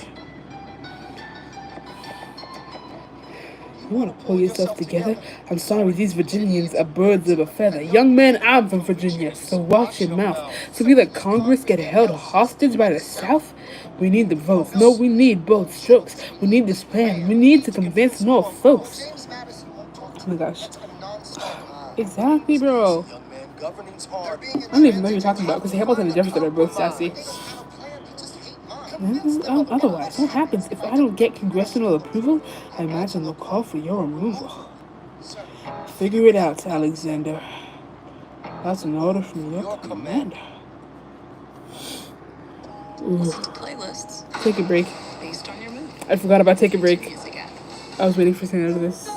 You want to pull yourself together? I'm sorry, these Virginians are birds of a feather. Young man, I'm from Virginia, so watch your mouth. So we let Congress get held hostage by the South? We need the votes. No, we need both strokes. We need this plan. We need to convince more folks. Oh my gosh. Exactly, bro. I don't even know who you're talking about because Hamilton and Jefferson are both sassy. Otherwise, what happens if I don't get congressional approval? I imagine they'll call for your removal. Figure it out, Alexander. That's an order from your commander. Listen to playlists Take a break. based on your mood. I forgot about take a break. Music app. I was waiting for something out of this.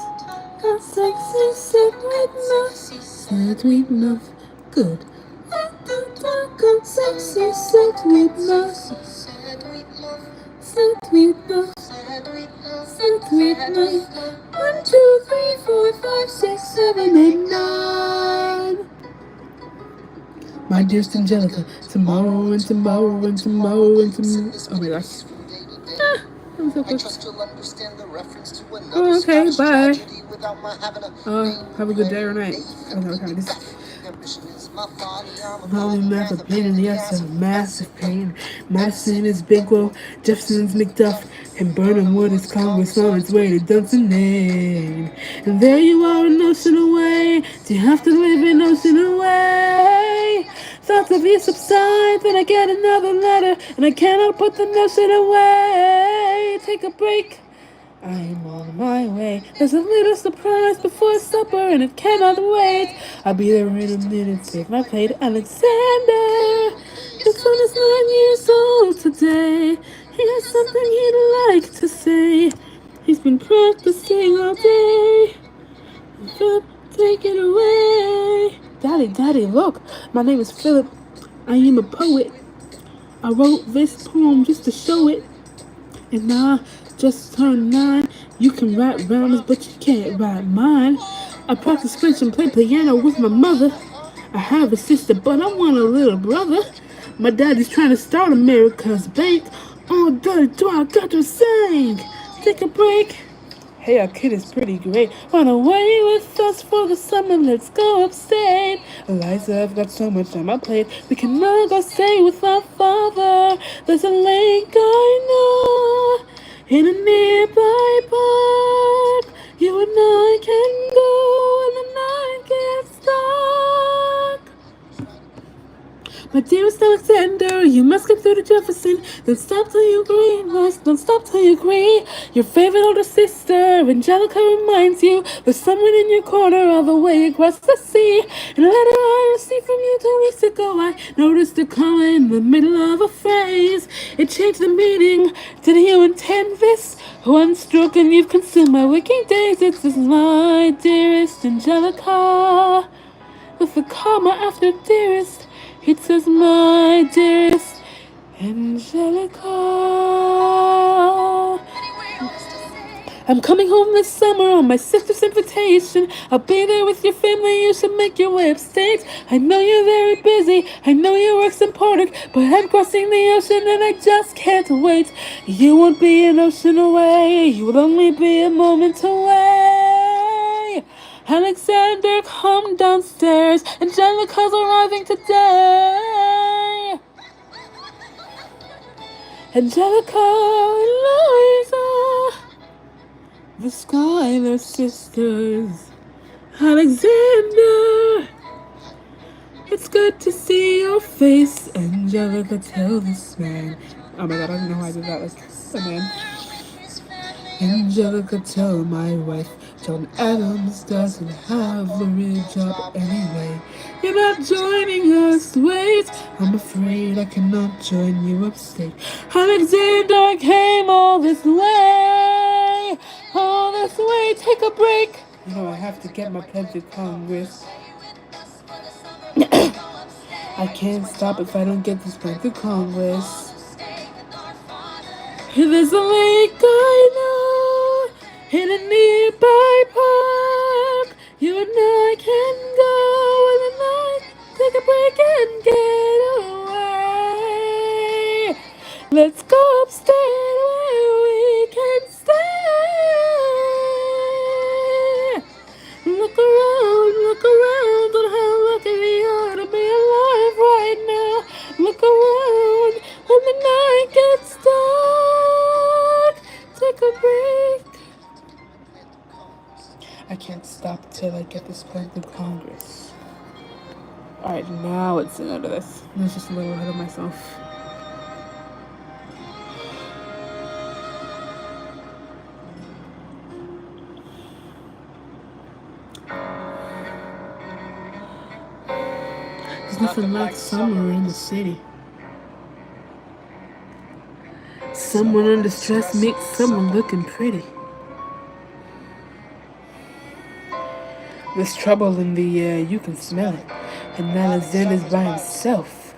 Sweet enough, good. Sexy, sweet enough. Sweet enough. Sweet enough. 1, 2, 3, 4, 5, 6, 7, 8, 9. My dearest Angelica, tomorrow and tomorrow and tomorrow and tomorrow. Oh my gosh. I'm so close. Oh, okay, bye. Have a good day or night. I don't know what time it is. Molly math a pain in the ass, a massive pain. Madison is Bigwell, Jefferson's McDuff, and Burnhamwood is Congress on its way to Dunsinane. And there you are, an ocean away. Do you have to live an ocean away? Thoughts of you subside, then I get another letter, and I cannot put the notion away. Take a break. I'm on my way. There's a little surprise before supper and it cannot wait. I'll be there in a minute. Take my plate, Alexander. His son is 9 years old today. He has something he'd like to say. He's been practicing all day. Philip, take it away. Daddy, look. My name is Philip. I am a poet. I wrote this poem just to show it. And I just turned 9. You can write rhymes, but you can't write mine. I practice French and play piano with my mother. I have a sister, but I want a little brother. My daddy's trying to start America's bank. Oh, dirty, do I got to sing? Take a break. Hey, our kid is pretty great. Run away with us for the summer, let's go upstate. Eliza, I've got so much on my plate. We can all go stay with our father. There's a lake I know in a nearby park. You and I can go when the night gets dark. My dearest Alexander, you must get through to Jefferson. Don't stop till you agree, don't stop till you agree. Your favorite older sister, Angelica, reminds you there's someone in your corner all the way across the sea. And a letter I received from you 2 weeks ago, I noticed a comma in the middle of a phrase. It changed the meaning. Did you intend this? One stroke and you've consumed my waking days. It says, my dearest Angelica, with a comma after dearest. It says, my dearest Angelica. I'm coming home this summer on my sister's invitation. I'll be there with your family, you should make your way upstate. I know you're very busy, I know your work's important, but I'm crossing the ocean and I just can't wait. You won't be an ocean away, you will only be a moment away. Alexander, come downstairs. Angelica's arriving today. Angelica, Eliza, the Schuyler sisters. Alexander, it's good to see your face. Angelica, tell this man. Oh my god, I don't know how I did that. Like a man. Angelica, tell my wife, John Adams doesn't have a real job anyway. You're not joining us, wait. I'm afraid I cannot join you upstate. Alexander came all this way. All this way, take a break. You know, I have to get my pledge to Congress. I can't stop if I don't get this pledge to Congress. There's a lake I know in a nearby park. You and I can go in the night, take a break and get away. Let's go upstairs where we can stay. Look around on how lucky we are to be alive right now. Look around when the night gets dark. Take a break. I can't stop till I get this plan through Congress. Alright, now let's sing out of this. I was just a little ahead of myself. There's nothing like summer in the city. Someone under stress makes someone looking pretty. There's trouble in the air, you can smell it. And Alexander's by himself.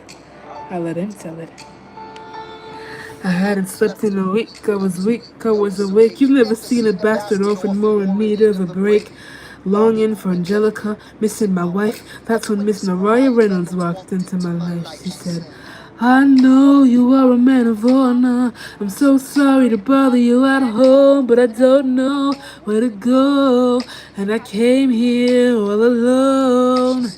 I let him tell it. I hadn't slept in a week, I was weak, I was awake. You've never seen a bastard orphan more in need of a break. Longing for Angelica, missing my wife. That's when Miss Mariah Reynolds walked into my life. She said, I know you are a man of honor. I'm so sorry to bother you at home, but I don't know where to go. And I came here all alone.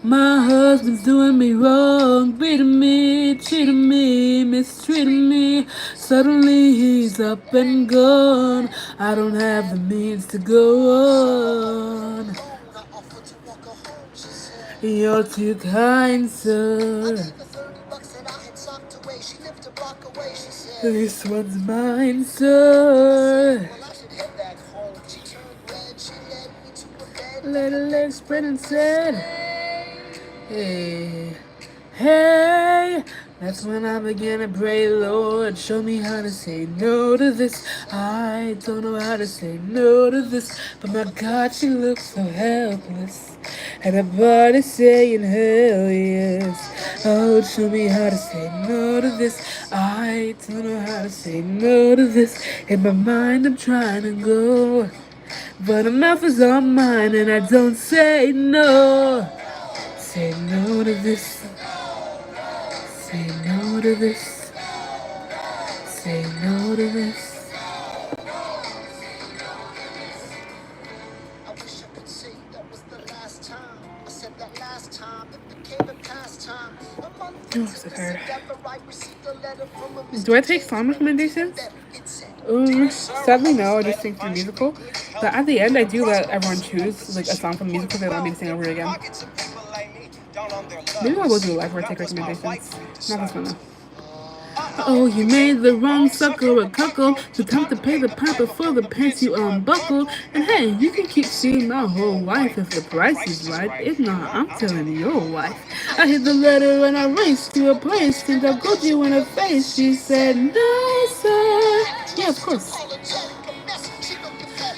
My husband's doing me wrong, beating me, cheating me, mistreating me. Suddenly he's up and gone. I don't have the means to go on. You're too kind, sir. This one's mine, sir. Let her legs spread and said, hey, hey. That's when I began to pray, Lord, show me how to say no to this. I don't know how to say no to this, but my God, she looks so helpless. And her body's saying, hell yes. Oh, show me how to say no to this. I don't know how to say no to this. In my mind, I'm trying to go, but her mouth is on mine, and I don't say no. Say no to this. Say no to this. Say no to this. Oh, so tired. Do I take song recommendations? Sadly no, I just sing from musical. But at the end, I do let everyone choose like a song from musical they want me to sing over again. Maybe I will do a live where I take recommendations. Not this one though. Oh, you made the wrong sucker a cuckle. To time to pay the piper for the pants you unbuckle. And hey, you can keep seeing my whole wife if the price is right. If not, I'm telling your wife. I hit the letter and I raced to a place. And I got you in her face. She said, no, sir. Yeah, of course.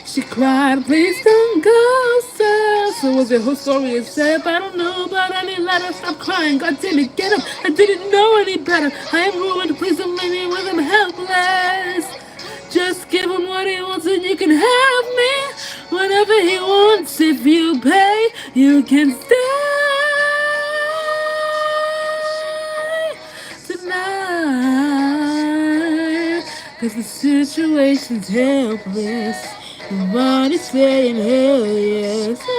She cried, please don't go, sir. So was it her story is sad? I don't know, but I need let her stop crying. God damn it, get up. I didn't know any better. I am ruined, please don't leave me with him helpless. Just give him what he wants and you can have me. Whatever he wants, if you pay, you can stay tonight. Cause the situation's helpless. Nobody's saying hell yes. Oh.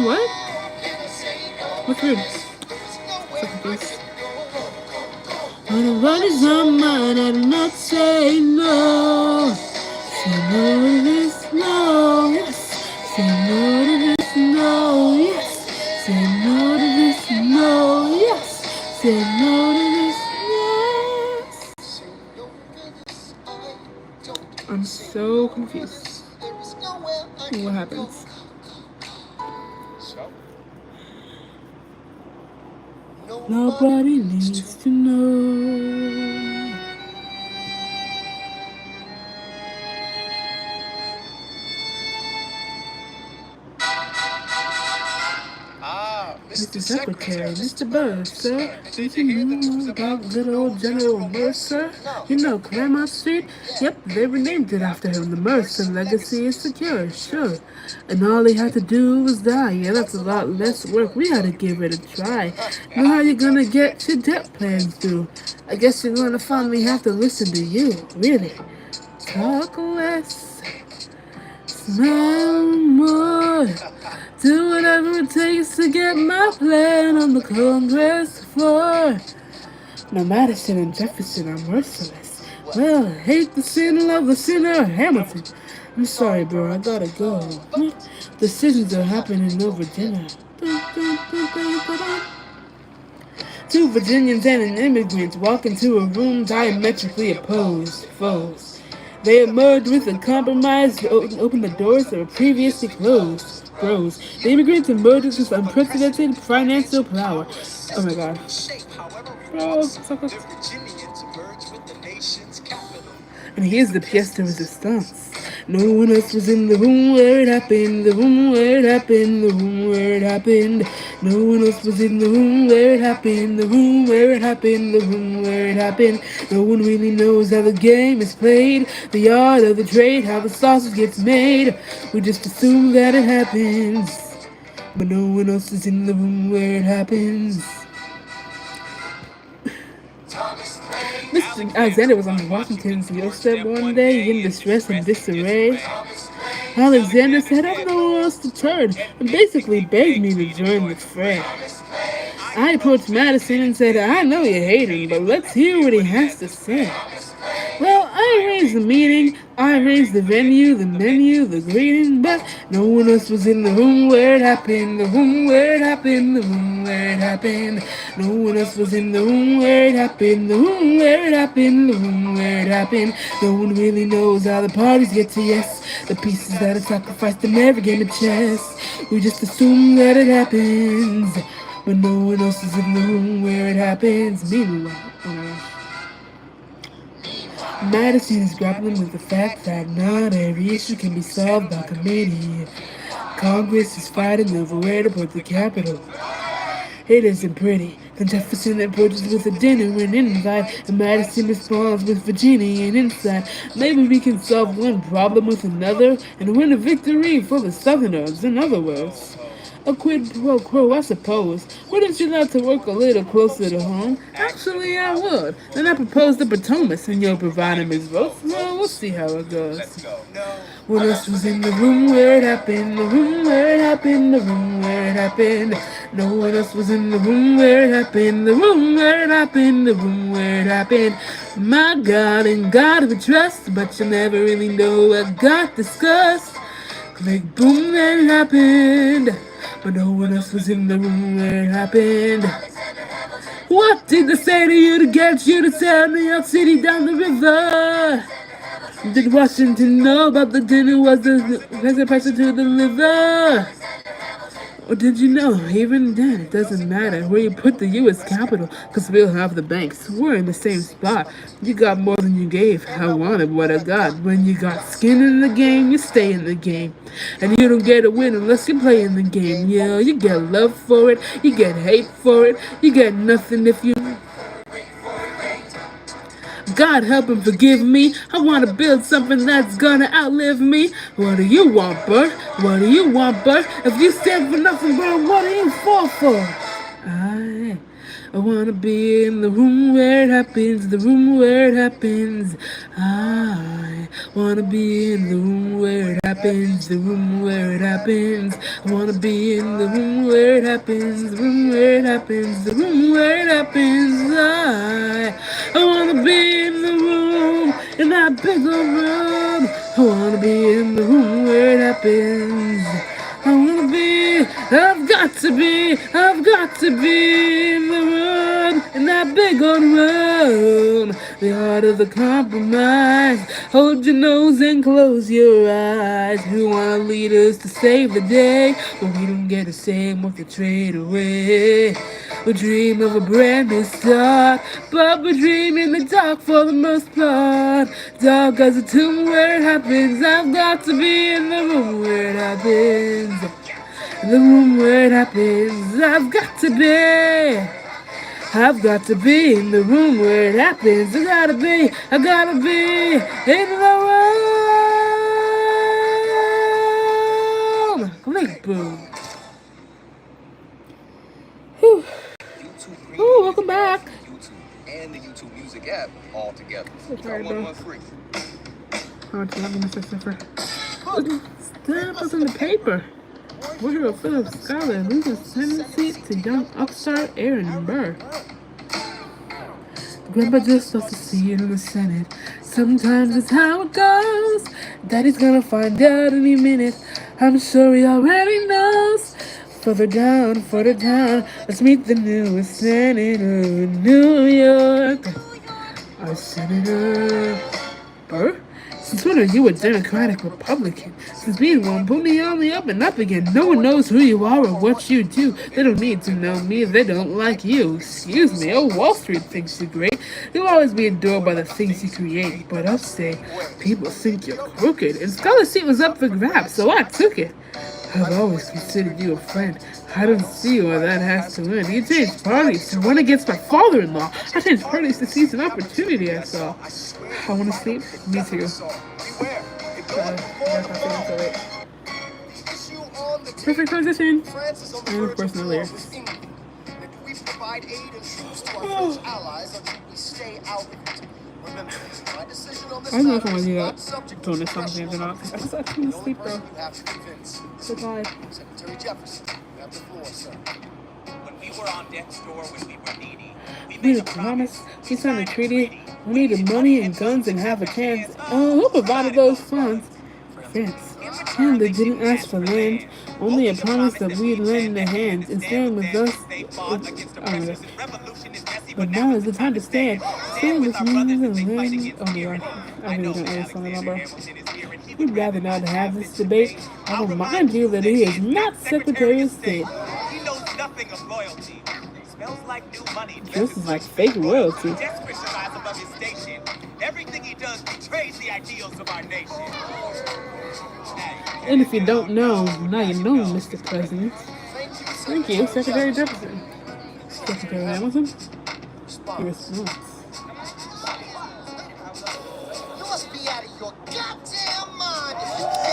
What? What's weird? Second place. When nobody's on mine, I do not say no. Say no to this, no, yes. Say no to this, no, yes. Say no to this, no, yes. Say no to this, yes. I'm so confused. What happens? So, Nobody needs to know. Mr. Secretary, Mr. Bursar, did you know about good old General Mercer? You know Claremont Street? Yep, they renamed it after him. The Mercer legacy is secure, sure. And all he had to do was die. Yeah, that's a lot less work. We had to give it a try. Know how you gonna get your debt plans through? I guess you're gonna finally have to listen to you, really. Talk less, smile more. Do whatever it takes to get my plan on the Congress floor. Now Madison and Jefferson are merciless. Well, hate the sin, love the sinner, Hamilton. I'm sorry, bro, I gotta go. Decisions are happening over dinner. Two Virginians and an immigrant walk into a room diametrically opposed foes. They emerge with a compromise to open the doors that were previously closed. Bros. The immigrant emerges with unprecedented financial power. Oh my god. Bros. And here's the pièce de resistance. No one else was in the room where it happened, the room where it happened, the room where it happened. No one else was in the room where it happened, the room where it happened, the room where it happened. No one really knows how the game is played, the art of the trade, how the sausage gets made. We just assume that it happens, but no one else is in the room where it happens. Mr. Alexander was on Washington's doorstep one day in distress and disarray. Alexander said, I have nowhere else to turn, and basically begged me to join the fray. I approached Madison and said, I know you hate him, but let's hear what he has to say. Well, I arranged the meeting, I arranged the venue, the menu, the greeting, but no one else was in the room where it happened, the room where it happened, the room where it happened. No one else was in the room where it happened, the room where it happened, the room where it happened. No one really knows how the parties get to yes, the pieces that are sacrificed in every game of chess. We just assume that it happens, but no one else is in the room where it happens. Meanwhile, Madison is grappling with the fact that not every issue can be solved by committee. Congress is fighting over where to put the Capitol. It isn't pretty. Then Jefferson approaches with a dinner and invite, and Madison responds with Virginia and insight. Maybe we can solve one problem with another and win a victory for the Southerners. In other words, a quid pro quo, I suppose. Wouldn't you like to work a little closer to home? Actually, I would. Then I propose the Potomac, and you'll provide him his votes. Well, we'll see how it goes. What else was in the room where it happened? The room where it happened, the room where it happened. No one else was in the room where it happened, the room where it happened, the room where it happened. My God, in God we trust, but you'll never really know what got discussed. Click, boom, that it happened, but no one else was in the room where it happened. What did they say to you to get you to tell New York City down the river? Did Washington know about the dinner was the pressure to deliver? Or did you know, even then, it doesn't matter where you put the U.S. Capitol, because we'll have the banks. We're in the same spot. You got more than you gave. I wanted what I got. When you got skin in the game, you stay in the game. And you don't get a win unless you play in the game. Yeah, you get love for it, you get hate for it, you get nothing if you... God help and forgive me. I want to build something that's gonna outlive me. What do you want, Bert? What do you want, Bert? If you stand for nothing, bro, what do you fall for? I wanna be in the room where it happens, the room where it happens. I wanna be in the room where it happens, the room where it happens. I wanna be in the room where it happens, the room where it happens, the room where it happens. I wanna be in the room, in that big old room. I wanna be in the room where it happens. I wanna be, I've got to be in the room, in that big old room. tone, the art of the compromise. Hold your nose and close your eyes. We wanna lead us to save the day, but we don't get to say what to trade away. We dream of a brand new start, but we dream in the dark for the most part. Dark as a tomb where it happens. I've got to be in the room where it happens. In the room where it happens. I've got to be. I've got to be in the room where it happens. I gotta be in the room. Click, boom. Whew. Ooh, welcome back. YouTube and the YouTube Music app all together. So sorry, Got one bro. month free. How much love, Mr. Siffer? Stamp us in the paper. Warrior Philip Scholar loses tendency to young upstart Aaron Burr. Grandpa just loves to see you in the Senate. Sometimes it's how it goes. Daddy's gonna find out any minute. I'm sure he already knows. Further down, let's meet the newest senator in New York. Our Senator Burr? Since when are you a Democratic Republican? Since being one, put me on the up and up again. No one knows who you are or what you do. They don't need to know me, they don't like you. Excuse me, oh, Wall Street thinks you're great. You'll always be adored by the things you create. But upstate, people think you're crooked. And Scholar Seat was up for grabs, so I took it. I've always considered you a friend. I don't see why that has to end. You changed parties to run against my father-in-law. I changed parties to seize an opportunity I saw. I want to sleep. Me too. Perfect transition. And of course, no lyrics. We provide aid and troops to our French allies until we stay out of it. Remember, my decision on this I don't know if I matter want is to do not that subject to bonus song congressional or not. approval. I just want to The only sleep, person bro. you have to convince is Goodbye. Secretary Jefferson. You have the floor, sir. When we were on death's door, when we were needy, we We made made a promise. We signed a treaty. We needed money and guns and have a chance. Oh, who provided those funds? France. And they didn't ask for land, only a promise that we'd lend their hands and stand with us. Oh my God. But now is the time to stand. Stand with me in the land. Oh my God. I really don't know this song at all, bro. We'd rather not have this debate. I'll remind you that he is not Secretary of State. He knows nothing of loyalty. Smells like new money. This is like fake royalty. Desperate to rise above his station. Everything he does betrays the ideals of our nation. And if you don't know, now you know, Mr. President. Thank you, Secretary Jefferson. Secretary Hamilton? Your response. You must be out of your goddamn mind.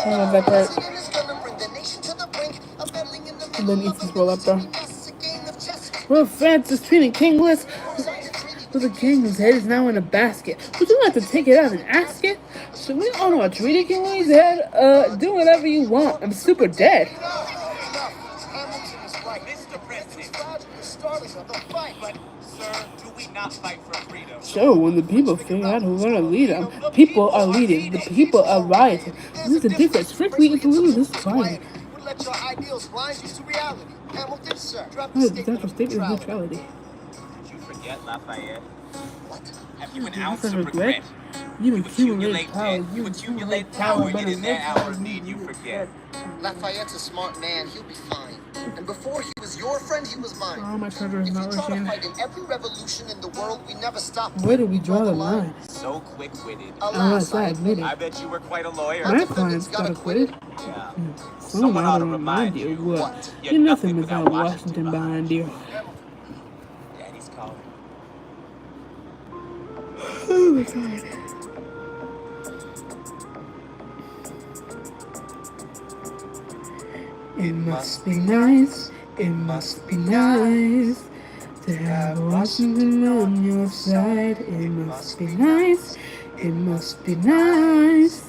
I love that part. President is gonna bring the nation to the brink of meddling in the And then eats his roll up, bro. It's a game of chess. Well, France is treating kingless with a king whose head is now in a basket. Would you like to take it out and ask it? Should we honor a treaty king with his head? Do whatever you want. I'm super dead. Hamilton is right. Mr. President, The starting of the fight, but sir, do we not fight for freedom? So, when the people figure out who's gonna lead them, people are leading, the people are rioting. There's a difference. Frankly, it's a little disquieting. would let your ideals blind you to reality. Hamilton, sir, drop the Oh, statement that's a of statement of neutrality. neutrality. Did you forget Lafayette? What? Have you an That's ounce a of regret. regret? You accumulate power. You accumulate power, yet in their hour of need you forget. Lafayette's a smart man. He'll be fine. And before he was your friend, he was mine. Oh, my treasure is If we not try to working. fight in every revolution in the world, we never stop. Where do we draw the line? So quick-witted. Unless I admit it. I bet you were quite a lawyer. My clients got acquitted. Yeah. Someone ought to remind you what? You're nothing without Washington behind you. Daddy's calling. Oh my God. It must be nice, it must be nice to have Washington on your side. It must be nice, it must be nice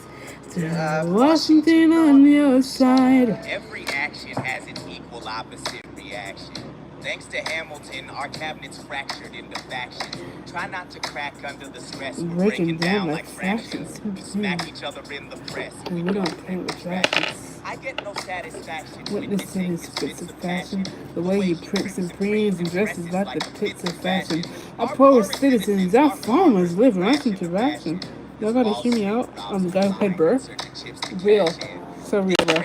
to have Washington on your side. Every action has an equal opposite reaction. Thanks to Hamilton, our cabinet's fractured into factions. Try not to crack under the stress. We're Breaking down like fractions. We smack each other in the press. And we don't play with fractions. I get no satisfaction Witnessing his fits of fashion, the way he prints and preens and dresses like the pits of fashion. Our poor citizens, our farmers live ration to ration. Y'all gotta hear me out on the guy who played Burr. Real. So real, bro.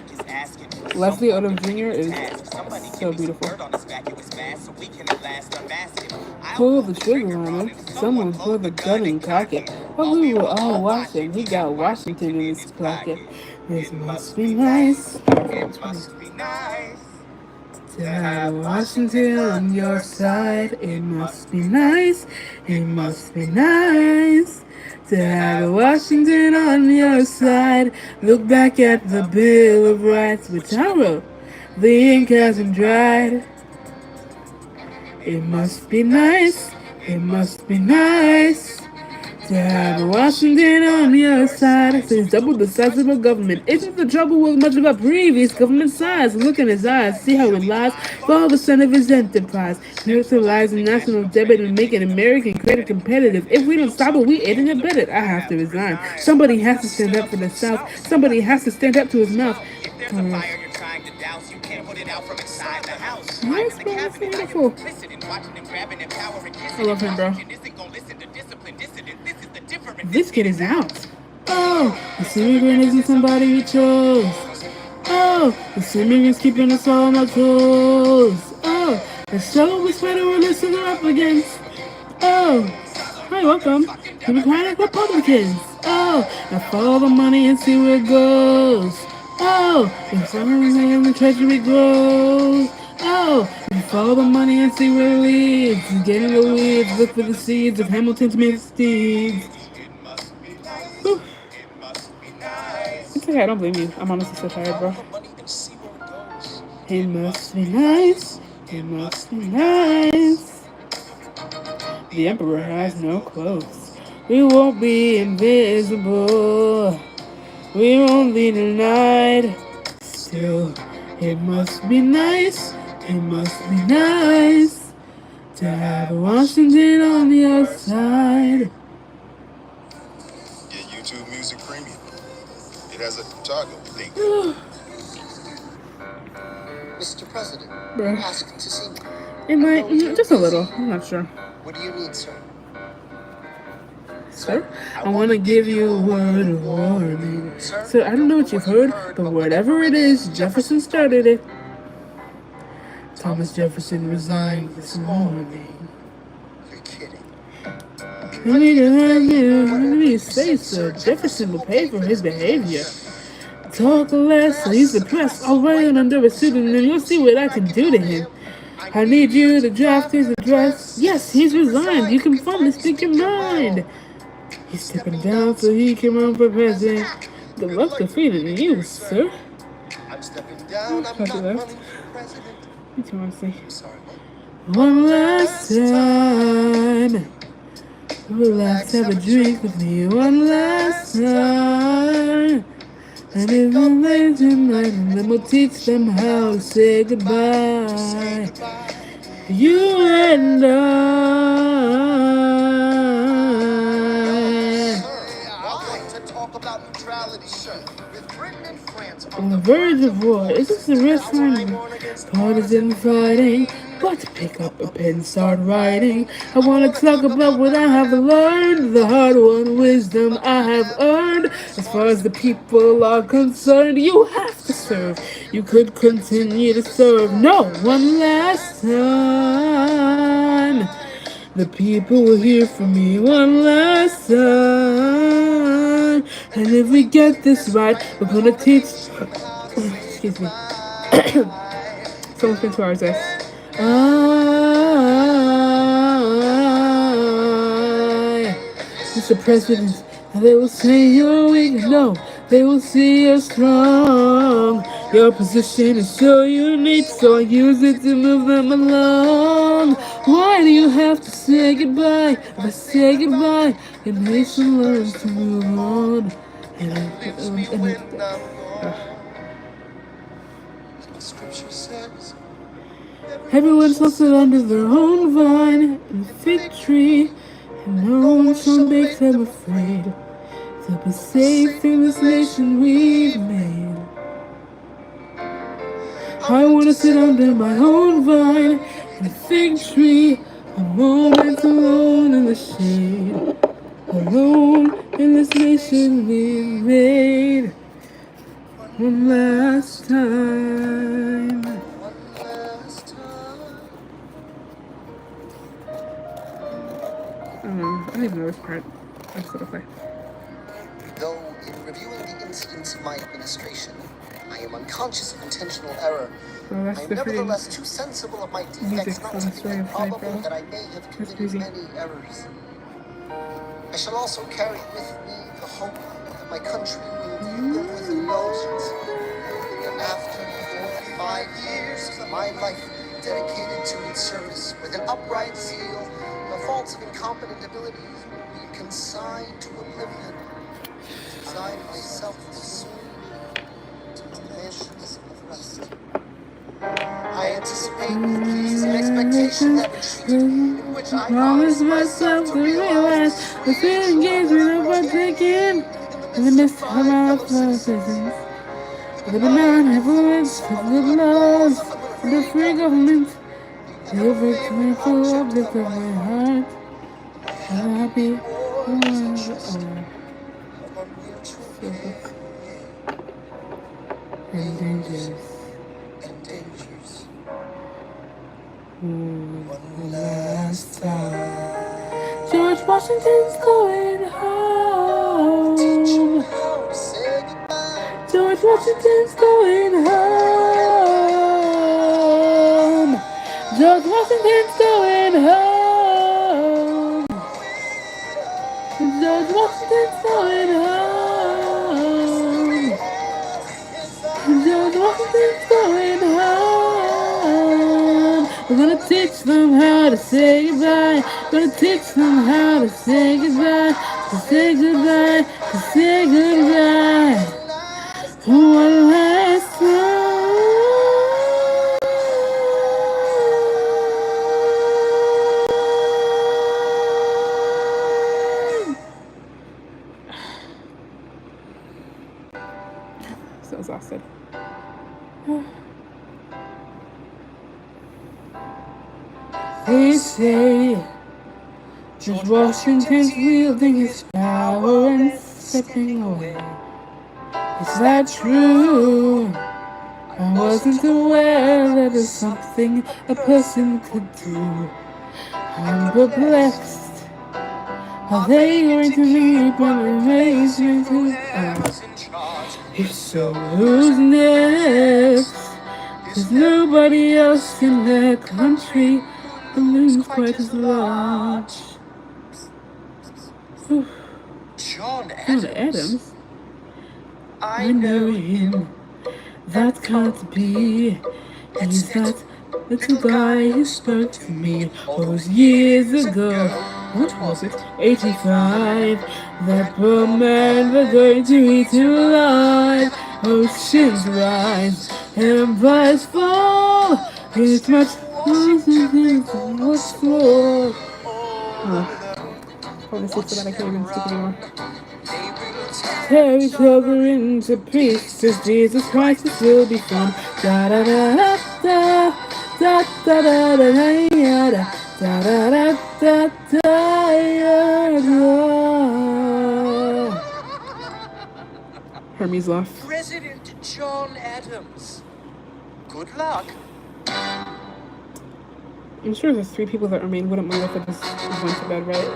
Leslie Odom Jr. is so beautiful. Pull the trigger on him. Someone pull the gun and cock it. But we were all watching. He got Washington in his pocket. This must be nice. It must be nice. To have Washington on your side, it must be nice. It must be nice. To have Washington on your side. Look back at the Bill of Rights, which I wrote. The ink hasn't dried. It must be nice. It must be nice. To have Washington on your side. Since double the size of a government. Isn't the trouble with much of our previous government size? Look in his eyes, see how it lies. For all the son of his enterprise. Nationalizing national debit and making American credit competitive. If we don't stop it, we ain't gonna bet it. I have to resign. Somebody has to stand up for the South. Somebody has to stand up to his mouth. If there's a fire you're trying to douse, you can't put it out from inside the house. Nice, bro. That's beautiful. I love him, bro. This kid is out. Oh, the immigrant isn't somebody we chose. Oh, the immigrant's keeping us all on our toes. Oh, the struggle was better when we're sitting up against. Oh, hi, welcome to the planet Republicans. Oh, now follow the money and see where it goes. Oh, if someone's in the treasury grows. Oh, you follow the money and see where it leads. Get in the weeds, look for the seeds of Hamilton's misdeeds. Whew. It's okay, I don't blame you. I'm honestly so tired, bro. It must be nice. It must be nice. The emperor has no clothes. We won't be invisible. We won't be denied. Still, it must be nice. It must be nice to have Washington on the outside. Get YouTube Music Premium. It has a toggle link. Mr. President, Bro. asked to see me. It might, just a little. I'm not sure. What do you need, sir? Sir, I want to give you a word of warning. Sir, I don't know what you've heard, but whatever it is, Jefferson started it. Thomas Jefferson resigned this morning. You're kidding. Let me say, sir, Jefferson will pay for his behavior. Talk less, he's depressed. I'll write it under a pseudonym, you'll see what I can do to him. I need you to draft his address. Yes, he's resigned. You can finally speak your mind. He's stepping down so he can run for president. Good luck defeating you, sir. I'm stepping down. I'm not running for president. Me too, honestly. I'm sorry. One last time. Relax, have a drink with me. One last time. And if I'm late tonight, then we'll teach them how to say goodbye. You and on the verge of war, is this the real sign of partisan fighting? But pick up a pen, start writing. I want to talk about what I have learned, the hard-won wisdom I have earned. As far as the people are concerned, you have to serve. You could continue to serve. No, one last time. The people will hear from me one last time. And if we get this right, we're gonna teach. Excuse me. Someone's been to our desk. Mr. President, they will say you're weak. No, they will see you're strong. Your position is so unique, so I use it to move them along. Why do you have to say goodbye? If I say goodbye, the nation learns to move on. Scripture says Everyone's hustled under their own vine and fig tree, and no one shall make them afraid. To be safe in this nation we've made. I want to sit under my own vine and fig tree. I A moment alone in the shade, alone in this nation we made. One last time. One last time. I don't even know this part. I'm just gonna play. Though in reviewing the incidents of my administration, I am unconscious of intentional error. Well, I that's am the nevertheless too sensible of my defects music not on to the think story it of Five probable Bro. that I may have That's committed crazy. many errors. I shall also carry with me the hope that my country will view them with indulgence. And after 45 years of my life dedicated to its service with an upright zeal, the faults of incompetent abilities will be consigned to oblivion, as I myself soon to the mansions of rest. I anticipate with pleased expectation that retreat in which I promise myself to realize the free engagement of partaking in the midst of my fellow citizens. The benign influence of the laws of the free government, the ever grateful object of my heart, shall I be and dangerous. One last time. George Washington's going home. George Washington's going home. George Washington's going home. George Washington's going home. George Washington's going home. We're gonna teach them how to say goodbye. Gonna teach them how to say goodbye. To say goodbye. To say goodbye. One last time. So exhausted. They say George Washington's wielding his power and stepping away. Is that true? I wasn't aware that it's something a person could do. I'm perplexed. Are they going to leap on amazement to us? If so, who's next? 'Cause nobody else in their country balloons quite as large. John Adams? I know him. That can't be. He's that little guy who spoke to me all those years ago. What was it? 85. That poor man, they're going to eat him alive. Oceans rise, empires fall. It's much closer than what's for. Honestly, so that I can't even speak anymore. Tear each other into pieces. Jesus Christ, this will be fun. Da da da da da da da da da da da da da da. Hermes laugh. President John Adams. Good luck. I'm sure there's 3 people that remain wouldn't mind if I just went to bed, right?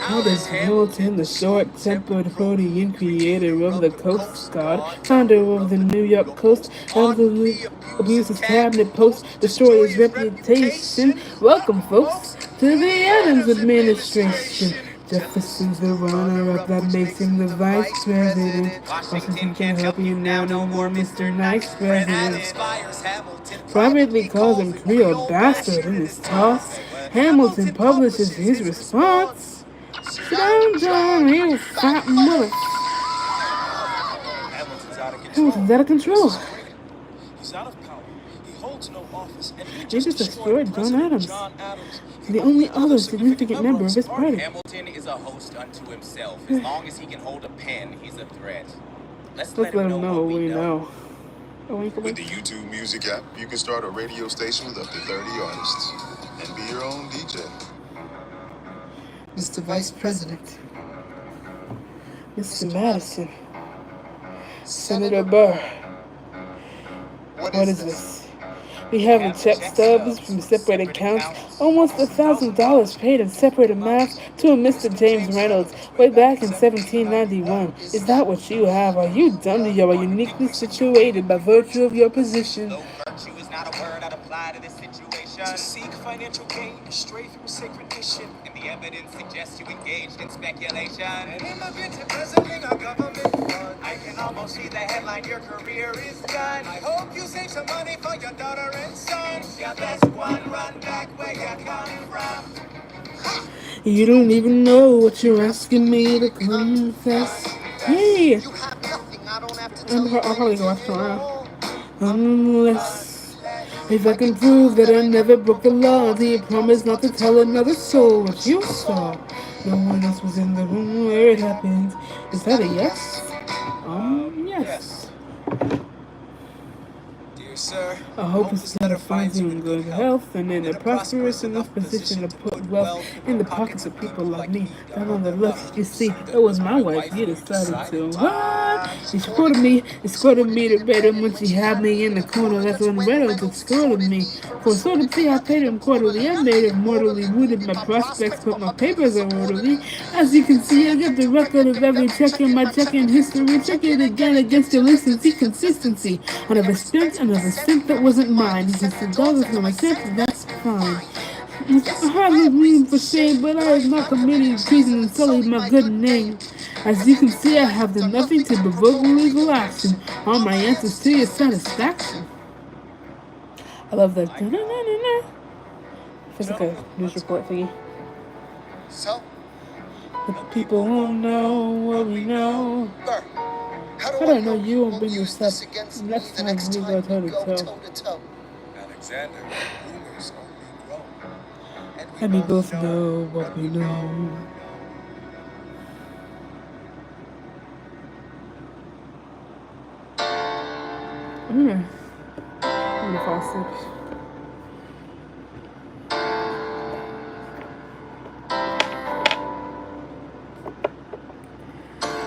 How does Hamilton, the short-tempered Freudian creator of the Coast Guard, founder of the New York Coast, abuse his cabinet post, destroy his reputation? Welcome, folks, to the Adams administration. Jefferson's the runner-up, that makes him the vice president. Washington can't help you now, no more Mr. Nice President. Privately calls him Creole bastard in his toss. Hamilton publishes his response. Sit down, John, you fat mother. Hamilton's out of control. He's out of power. He holds no office. And They just destroyed John Adams, the only other significant member of his party. Hamilton is a host unto himself. As long as he can hold a pen, he's a threat. Let's Let's let him know what what we know. Oh, With the YouTube Music app, you can start a radio station with up to 30 artists. and be your own DJ. Mr. Vice President, Mr. Madison, Senator Burr. What What is this? We have the check stubs from separate accounts, almost $1,000 paid in separate amounts to a Mr. James Reynolds way back in 1791. Is that what you have? Are you dumb? You are uniquely situated by virtue of your position. Though virtue is not a word I'd apply to this situation. To seek financial gain, to stray from a sacred mission. And the evidence suggests you engaged in speculation. An immigrant embezzling our government funds. I can almost see the headline, your career is done. I hope you save some money for your daughter and son. Your best one, run back where you come from. You don't even know what you're asking me to confess. Hey! You have nothing, I don't have to tell you. I'll probably go after around. Unless, if I can prove that I never broke the law, do you promise not to tell another soul what you saw? No one else was in the room where it happened. Is that a yes? Yes. Dear sir, I hope this letter finds you in good health and in a prosperous enough position to put wealth in the pockets of people like me. Down on the left, you see, it was my wife you decided to. What? She escorted me to bed, and when she had me in the corner, that's when Reynolds escorted me. For sort of fee, I paid him quarterly. I made him mortally wounded my prospects, but my papers are orderly. As you can see, I got the record of every check in my checking history. Check it again against your license, consistency. I never spent another cent that wasn't mine. Just $1 for my cent, that's fine. I hardly mean for shame, but I have not committed treason and sullied my good name. As you can see, I have done nothing to provoke legal action. All my answers to your satisfaction. I love that. It's like a news report thingy. So, The people won't know what we know. Burr, how I do don't know you won't bring use this this up against me next the time next we time go we toe to go toe. toe to toe? Alexander, rumors only grow. And we both know what we know. I'm gonna fall asleep.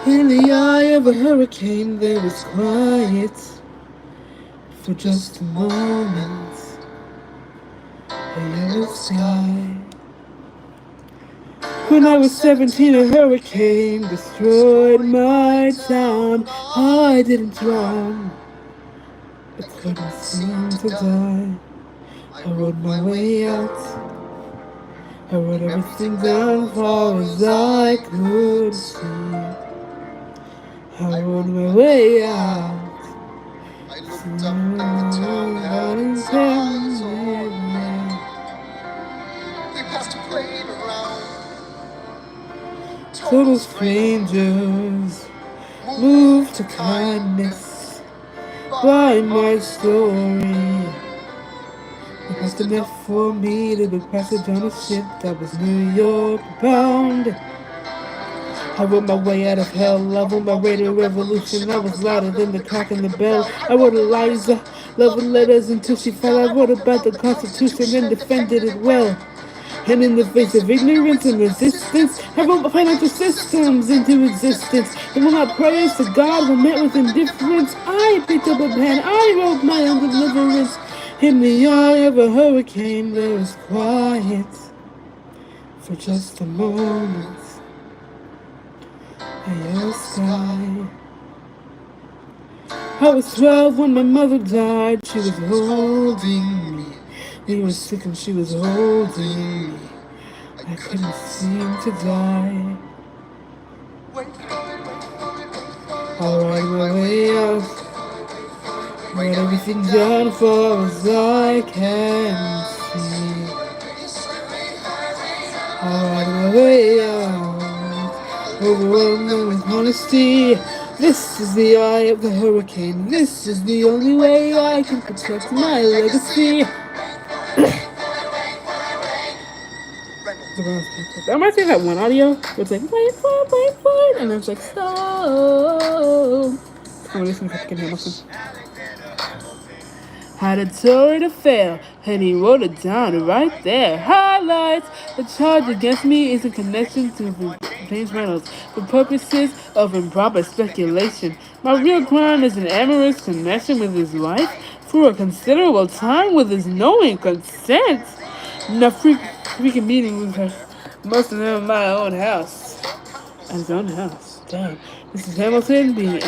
In the eye of a hurricane, there was quiet for just a moment. A yellow sky. When I was 17, a hurricane destroyed my town. I didn't drown, but couldn't seem to die. I rode my way out. I wrote everything down far as I could see. I rode my way out. I looked up at the town, had its eyes on me. We passed a plane around. Total strangers moved to kindness by my story. It was enough for me to be passage on a ship that was New York bound. I rode my way out of hell. I rode my way to revolution. I was louder than the clock in the bell. I wrote Eliza, love letters until she fell. I wrote about the Constitution and defended it well. And in the face of ignorance and resistance, I wrote my financial systems into existence. And when my prayers to God were met with indifference, I picked up a pen. I wrote my own deliverance. In the eye of a hurricane, there was quiet for just a moment. A yellow sky. I was 12 when my mother died. She was holding me. We were sick and she was holding me. I couldn't seem to die. I'll ride my way out. Write everything down far as I can see. I'll ride my way out. Overwhelmed with honesty. This is the eye of the hurricane. This is the only way I can protect my legacy. I might say that one audio. It's like, wait, and then it's like, stop. I'm listening to Hamilton. Had a torrid affair And he wrote it down right there. Highlights. The charge against me is in connection to James Reynolds for purposes of improper speculation. My real crime is an amorous connection with his wife for a considerable time with his knowing consent. Now freaking meeting with her. Most of them in my own house. At his own house. Damn. Mrs. Hamilton being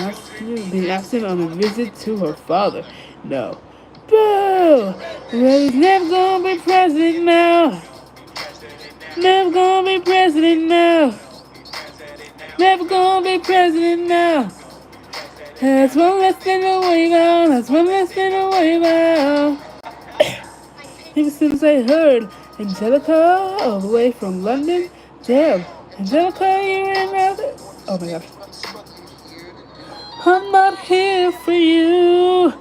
absent on a visit to her father. No. Boo! Well, he's never gonna be president now. Never gonna be president now. Never gonna be president now. That's one less thing to worry about. That's one less thing to worry about. Ever since I heard Angelica all the way from London. Damn. Angelica, you're in there. Oh my god. I'm not here for you.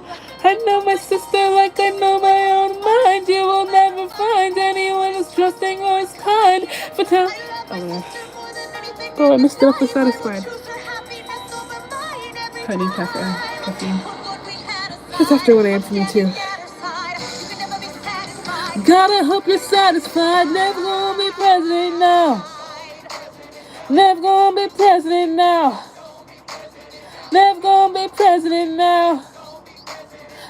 I know my sister like I know my own mind. You will never find anyone who's trusting or is kind. But tell. Oh my god. Oh, I missed it up for satisfied. I need caffeine. It's after 1 a.m. for me too. Gotta hope you're satisfied. Never gonna be president now. Never gonna be president now. Never gonna be president now.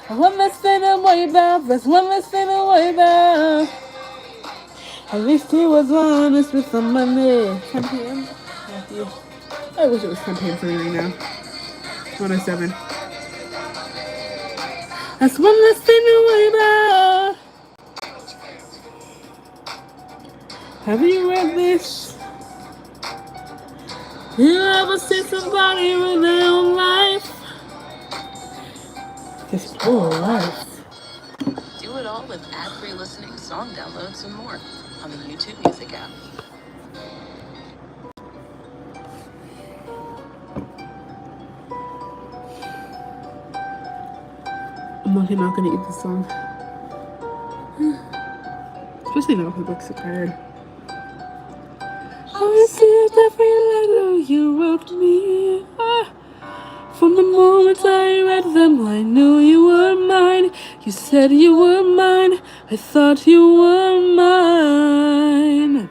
One less thing to worry about. That's one less thing to worry about. At least he was honest with some money. 10 p.m. Matthew. I wish it was 10 p.m. for me right now. 107. That's one less thing to worry about. Have you read this? You ever see somebody with their own life? This poor life. Do it all with ad-free listening, song downloads, and more on the YouTube Music app. I'm lucky not gonna eat this song. Especially now my book's so tired. I received every letter you wrote me. From the moment I read them, I knew you were mine. You said you were mine. I thought you were mine.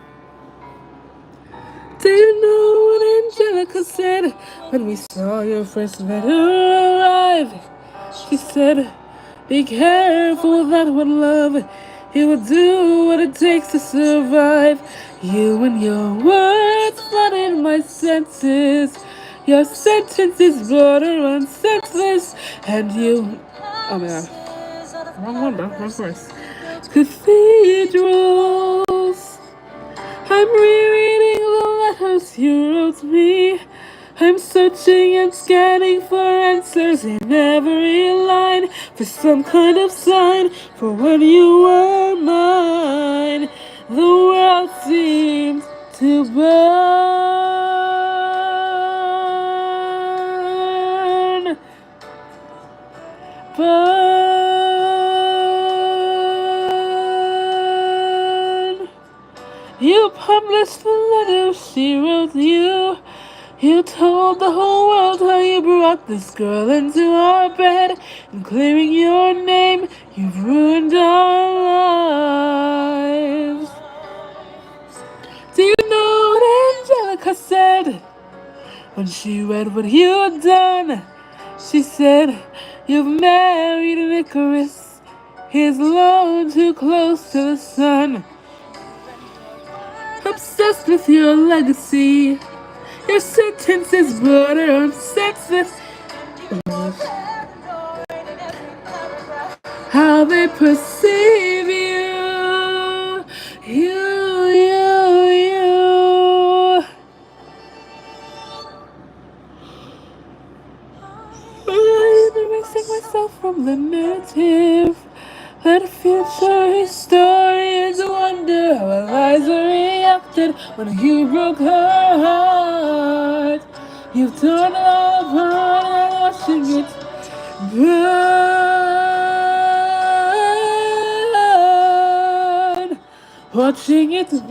Do you know what Angelica said when we saw your first letter arrive? She said, be careful with that one, love. He will do what it takes to survive. You and your words flooded my senses. Your sentences border on senseless. And you... Oh my god. Wrong one, bro. Wrong verse. Cathedrals. I'm rereading the letters you wrote me. I'm searching and scanning for answers in every line, for some kind of sign for when you were mine. The world seemed to burn, burn. You published the letter she wrote you. You told the whole world how you brought this girl into our bed, and clearing your name, you've ruined our lives. Do you know what Angelica said when she read what you had done? She said, you've married an Icarus. He's alone, too close to the sun. Obsessed with your legacy. Your sentences border on senseless. How they perceive you. You. I'm erasing myself from the narrative. Let future historians wonder how Eliza reacted when you broke her heart. You've torn it all apart and watching it burn. Watching it burn.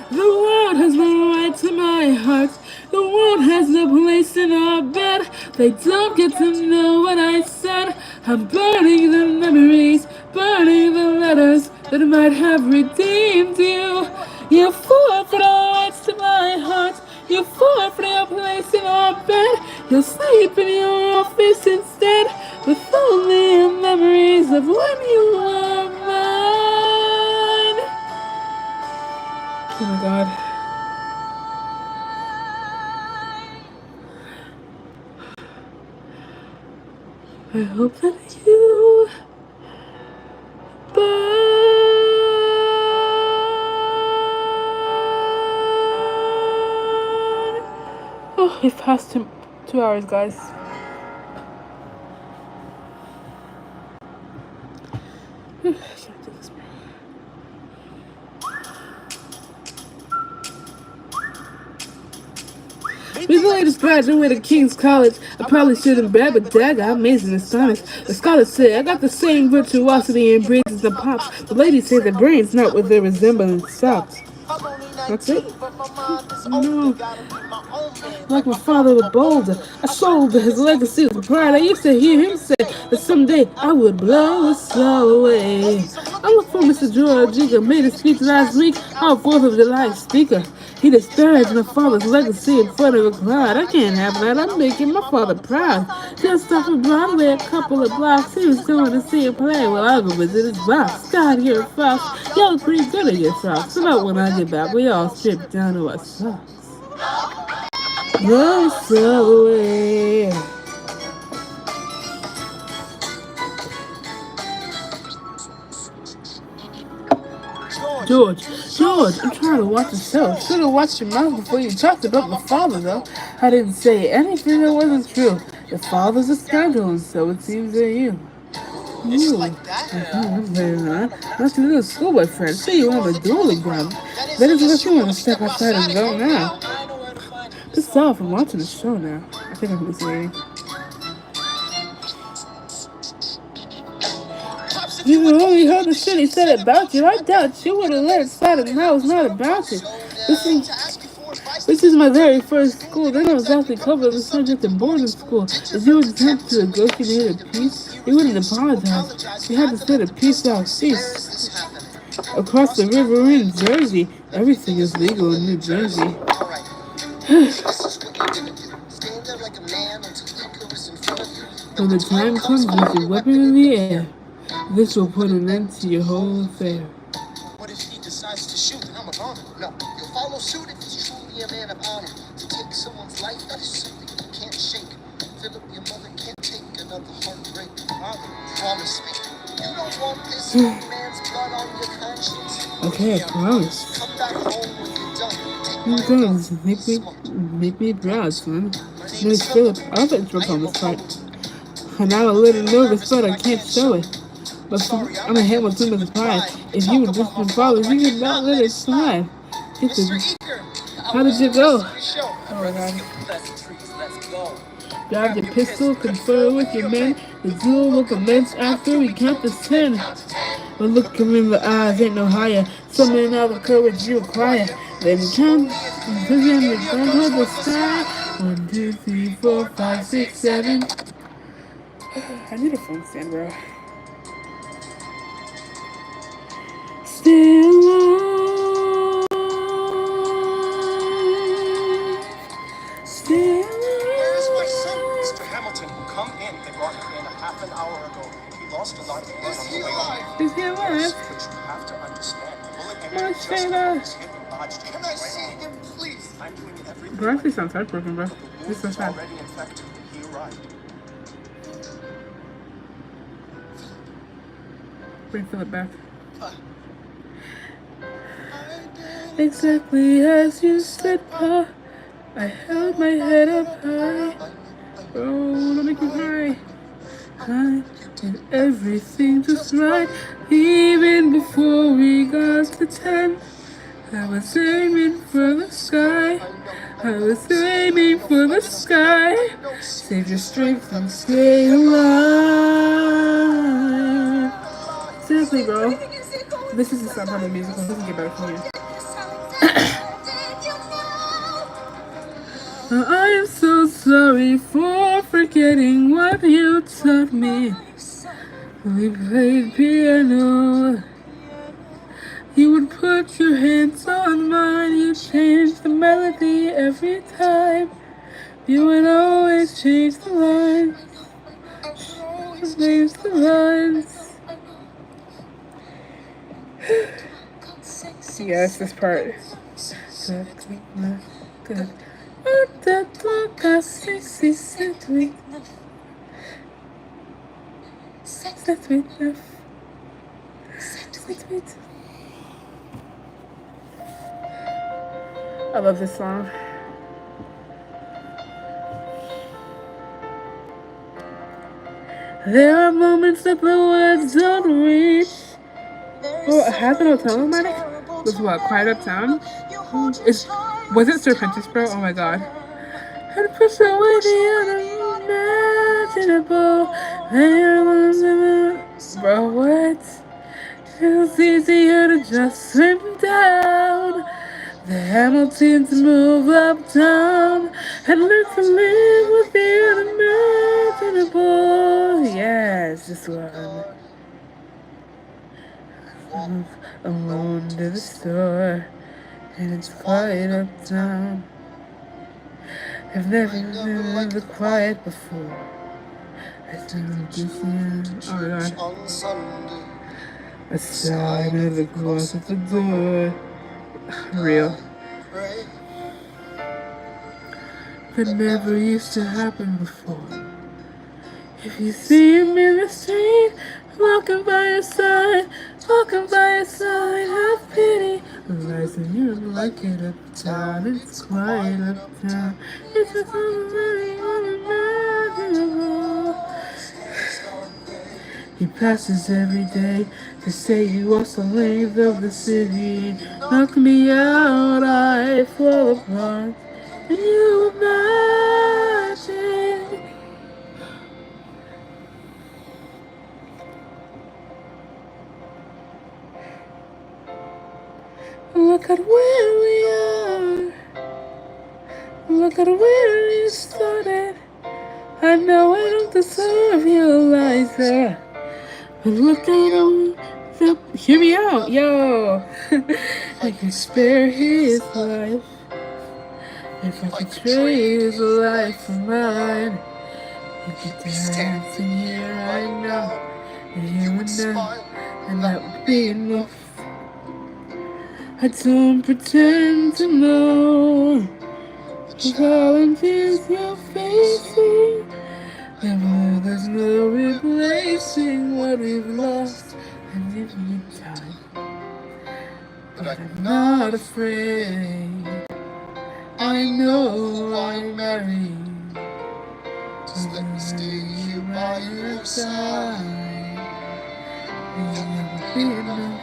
The world has no right to my heart. The world has no place in our bed. They don't get to know what I said. I'm burning the memories, burning the letters that might have redeemed you. You forfeit all rights to my heart. You forfeit your place in our bed. You'll sleep in your office instead, with only your memories of when you were mine. Oh my god. I hope that you burn. Oh, we've passed 2 hours, guys. Recently just graduated King's College. I probably shouldn't brag, but dag, I'm amazing and astonished. The scholars say I got the same virtuosity and brains as the pops. The ladies say the brain's not where their resemblance stops. That's it? No. Like my father was bold, I sold his legacy with pride. I used to hear him say that someday I would blow his soul away. I look for Mr. George Eager, made a speech last week, our 4th of July speaker. He disparaged my father's legacy in front of a crowd. I can't have that. I'm making my father proud. Just off of Broadway, a couple of blocks. He was going to see a play. Well, I'll go visit his box. God, you're a fox. Y'all look pretty good in your socks. About when I get back, we all strip down to our socks. Blow so away. George, I'm trying to watch the show. Should have watched your mouth before you talked about my father, though. I didn't say anything that wasn't true. Your father's a scoundrel, and so it seems that you. It's like that? Not your little schoolboy friend. Say you want a dueling ground. That is what you want to step outside and go now. Just saw from watching the show now. I think I'm listening. You only heard the shit he said about you. I doubt you would have let it slide and I was not about it. This is my very first school. They don't exactly cover the subject of boarding school. If you would attempt to negotiate a peace, you wouldn't apologize. You had to set a peace out cease. Across the river in Jersey, everything is legal in New Jersey. When the time comes with your weapon in the air, this will put an end to your whole affair. What if he decides to shoot? Then I'm a goner. No, you'll follow suit if he's truly a man of honor. To take someone's life, that is something you can't shake. Philip, your mother can't take another heartbreak. Promise me, you don't want this young man's blood on your conscience. Okay, I promise. Come back home when you're done. You guys make me proud, son. My name is Philip. I'll bet you on this part. And I'm a little nervous, but I can't show it. But I'm a Hamilton with a pride. If you were distant fathers, you could not let it slide. How did you go? Oh my god. Grab your pistol, confer with your men. The duel will commence after we count to 10. But look him in the eyes, ain't no higher. Summon all the courage you acquire. Then count, vision the gun hold the sky. 1, 2, 3, 4, 5, 6, 7. I need a phone stand, bro. Still alive. Still alive. Where's my son? Mr. Hamilton, come in. They brought him in a half an hour ago. He lost a lot of blood on the way home. Is he alive? But you have to understand. The bullet My entered just Shayla. above his hip and lodged in Can his I see right arm. him, please? I'm doing everything. Bro, actually sounds heartbroken, bro. The This wound is so is sad. already infected. He arrived. Bring Philip back. Exactly as you said, Pa. I held my head up high. Oh, don't make me cry. I did everything just right, even before we got to 10. I was aiming for the sky. I was aiming for the sky. Save your strength and stay alive. Seriously, bro. This is the sound part of the musical. It doesn't get better from here. I am so sorry for forgetting what you taught me. We played piano. You would put your hands on mine. You changed the melody every time. You would always change the lines. Change the lines. Yes, this part. Good. I love this song. There are moments that the words don't reach. Oh, has an automatic? Was what? Quiet Uptown? Was it Serpentis, bro? Oh my god. And push away the unimaginable. Bro, what? Feels easier to just swim down. The Hamiltons move uptown and learn to live with the unimaginable. Yes, this one. Move alone to the store, and it's quiet uptown. I've never been the quiet before. I started this year. Oh my god. A sign of the cross at the door. Real. That never used to happen before. If you see him in the street, walking by your side, have pity. Lies and you like it uptown, it's quiet uptown. It's just very unimaginable. He passes every day to say he was the length of the city. Knock me out, I fall apart. Can you imagine? Look at where we are. Look at where you started. I know I don't deserve your lies there. But look at him. Hear me out, yo. I could spare his life. If I could trade his life for mine. You'd be dancing here right now. And you and I. And that would be enough. I don't pretend to know the challenges you're facing. There's no replacing what we've lost. And if you time, but I'm not afraid. I know I'm married. Just let me stay here by your side. You'll never be enough.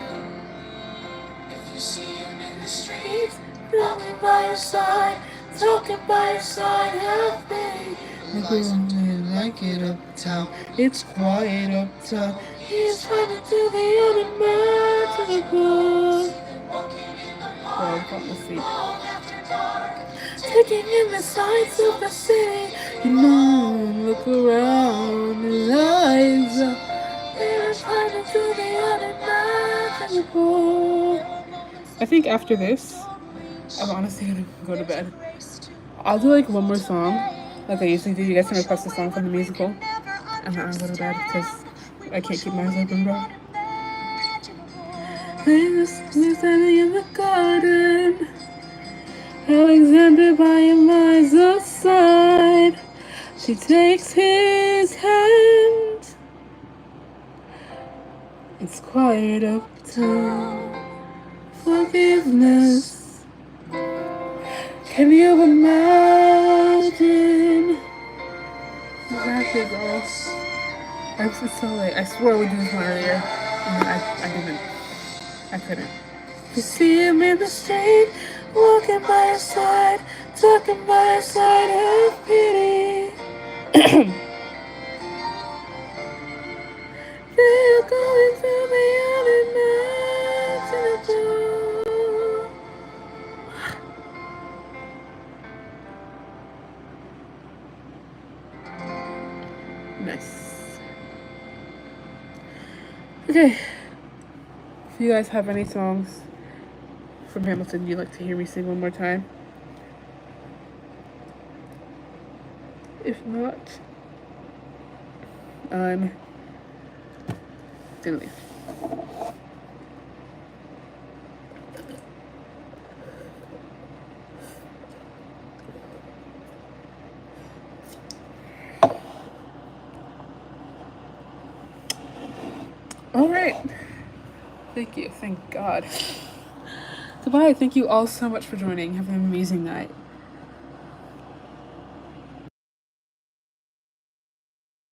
You see him in the streets, walking by your side, talking by your side, half day. We're going like it uptown, it's quiet uptown. He's trying to do the unimaginable. Oh, got my feet. Taking in the sights of the city, you know, look around, his eyes up. They're trying to do the unimaginable. I think after this, I'm honestly gonna go to bed. I'll do like one more song, like I usually do. You guys can request a song from the musical, and then I'll go to bed because I can't keep my eyes open, bro. We're standing in the garden, Alexander by Eliza's side. She takes his hand. It's quiet uptown. Forgiveness. Can you imagine? Exactly, bro. It's so late. I swore we did this one earlier. And I didn't. I couldn't. You see him in the street, walking by your side, talking by your side, have pity. They're going through the unimaginable. Okay. If you guys have any songs from Hamilton you'd like to hear me sing one more time. If not, I'm gonna leave. All right. Thank you. Thank God. Goodbye. Thank you all so much for joining. Have an amazing night.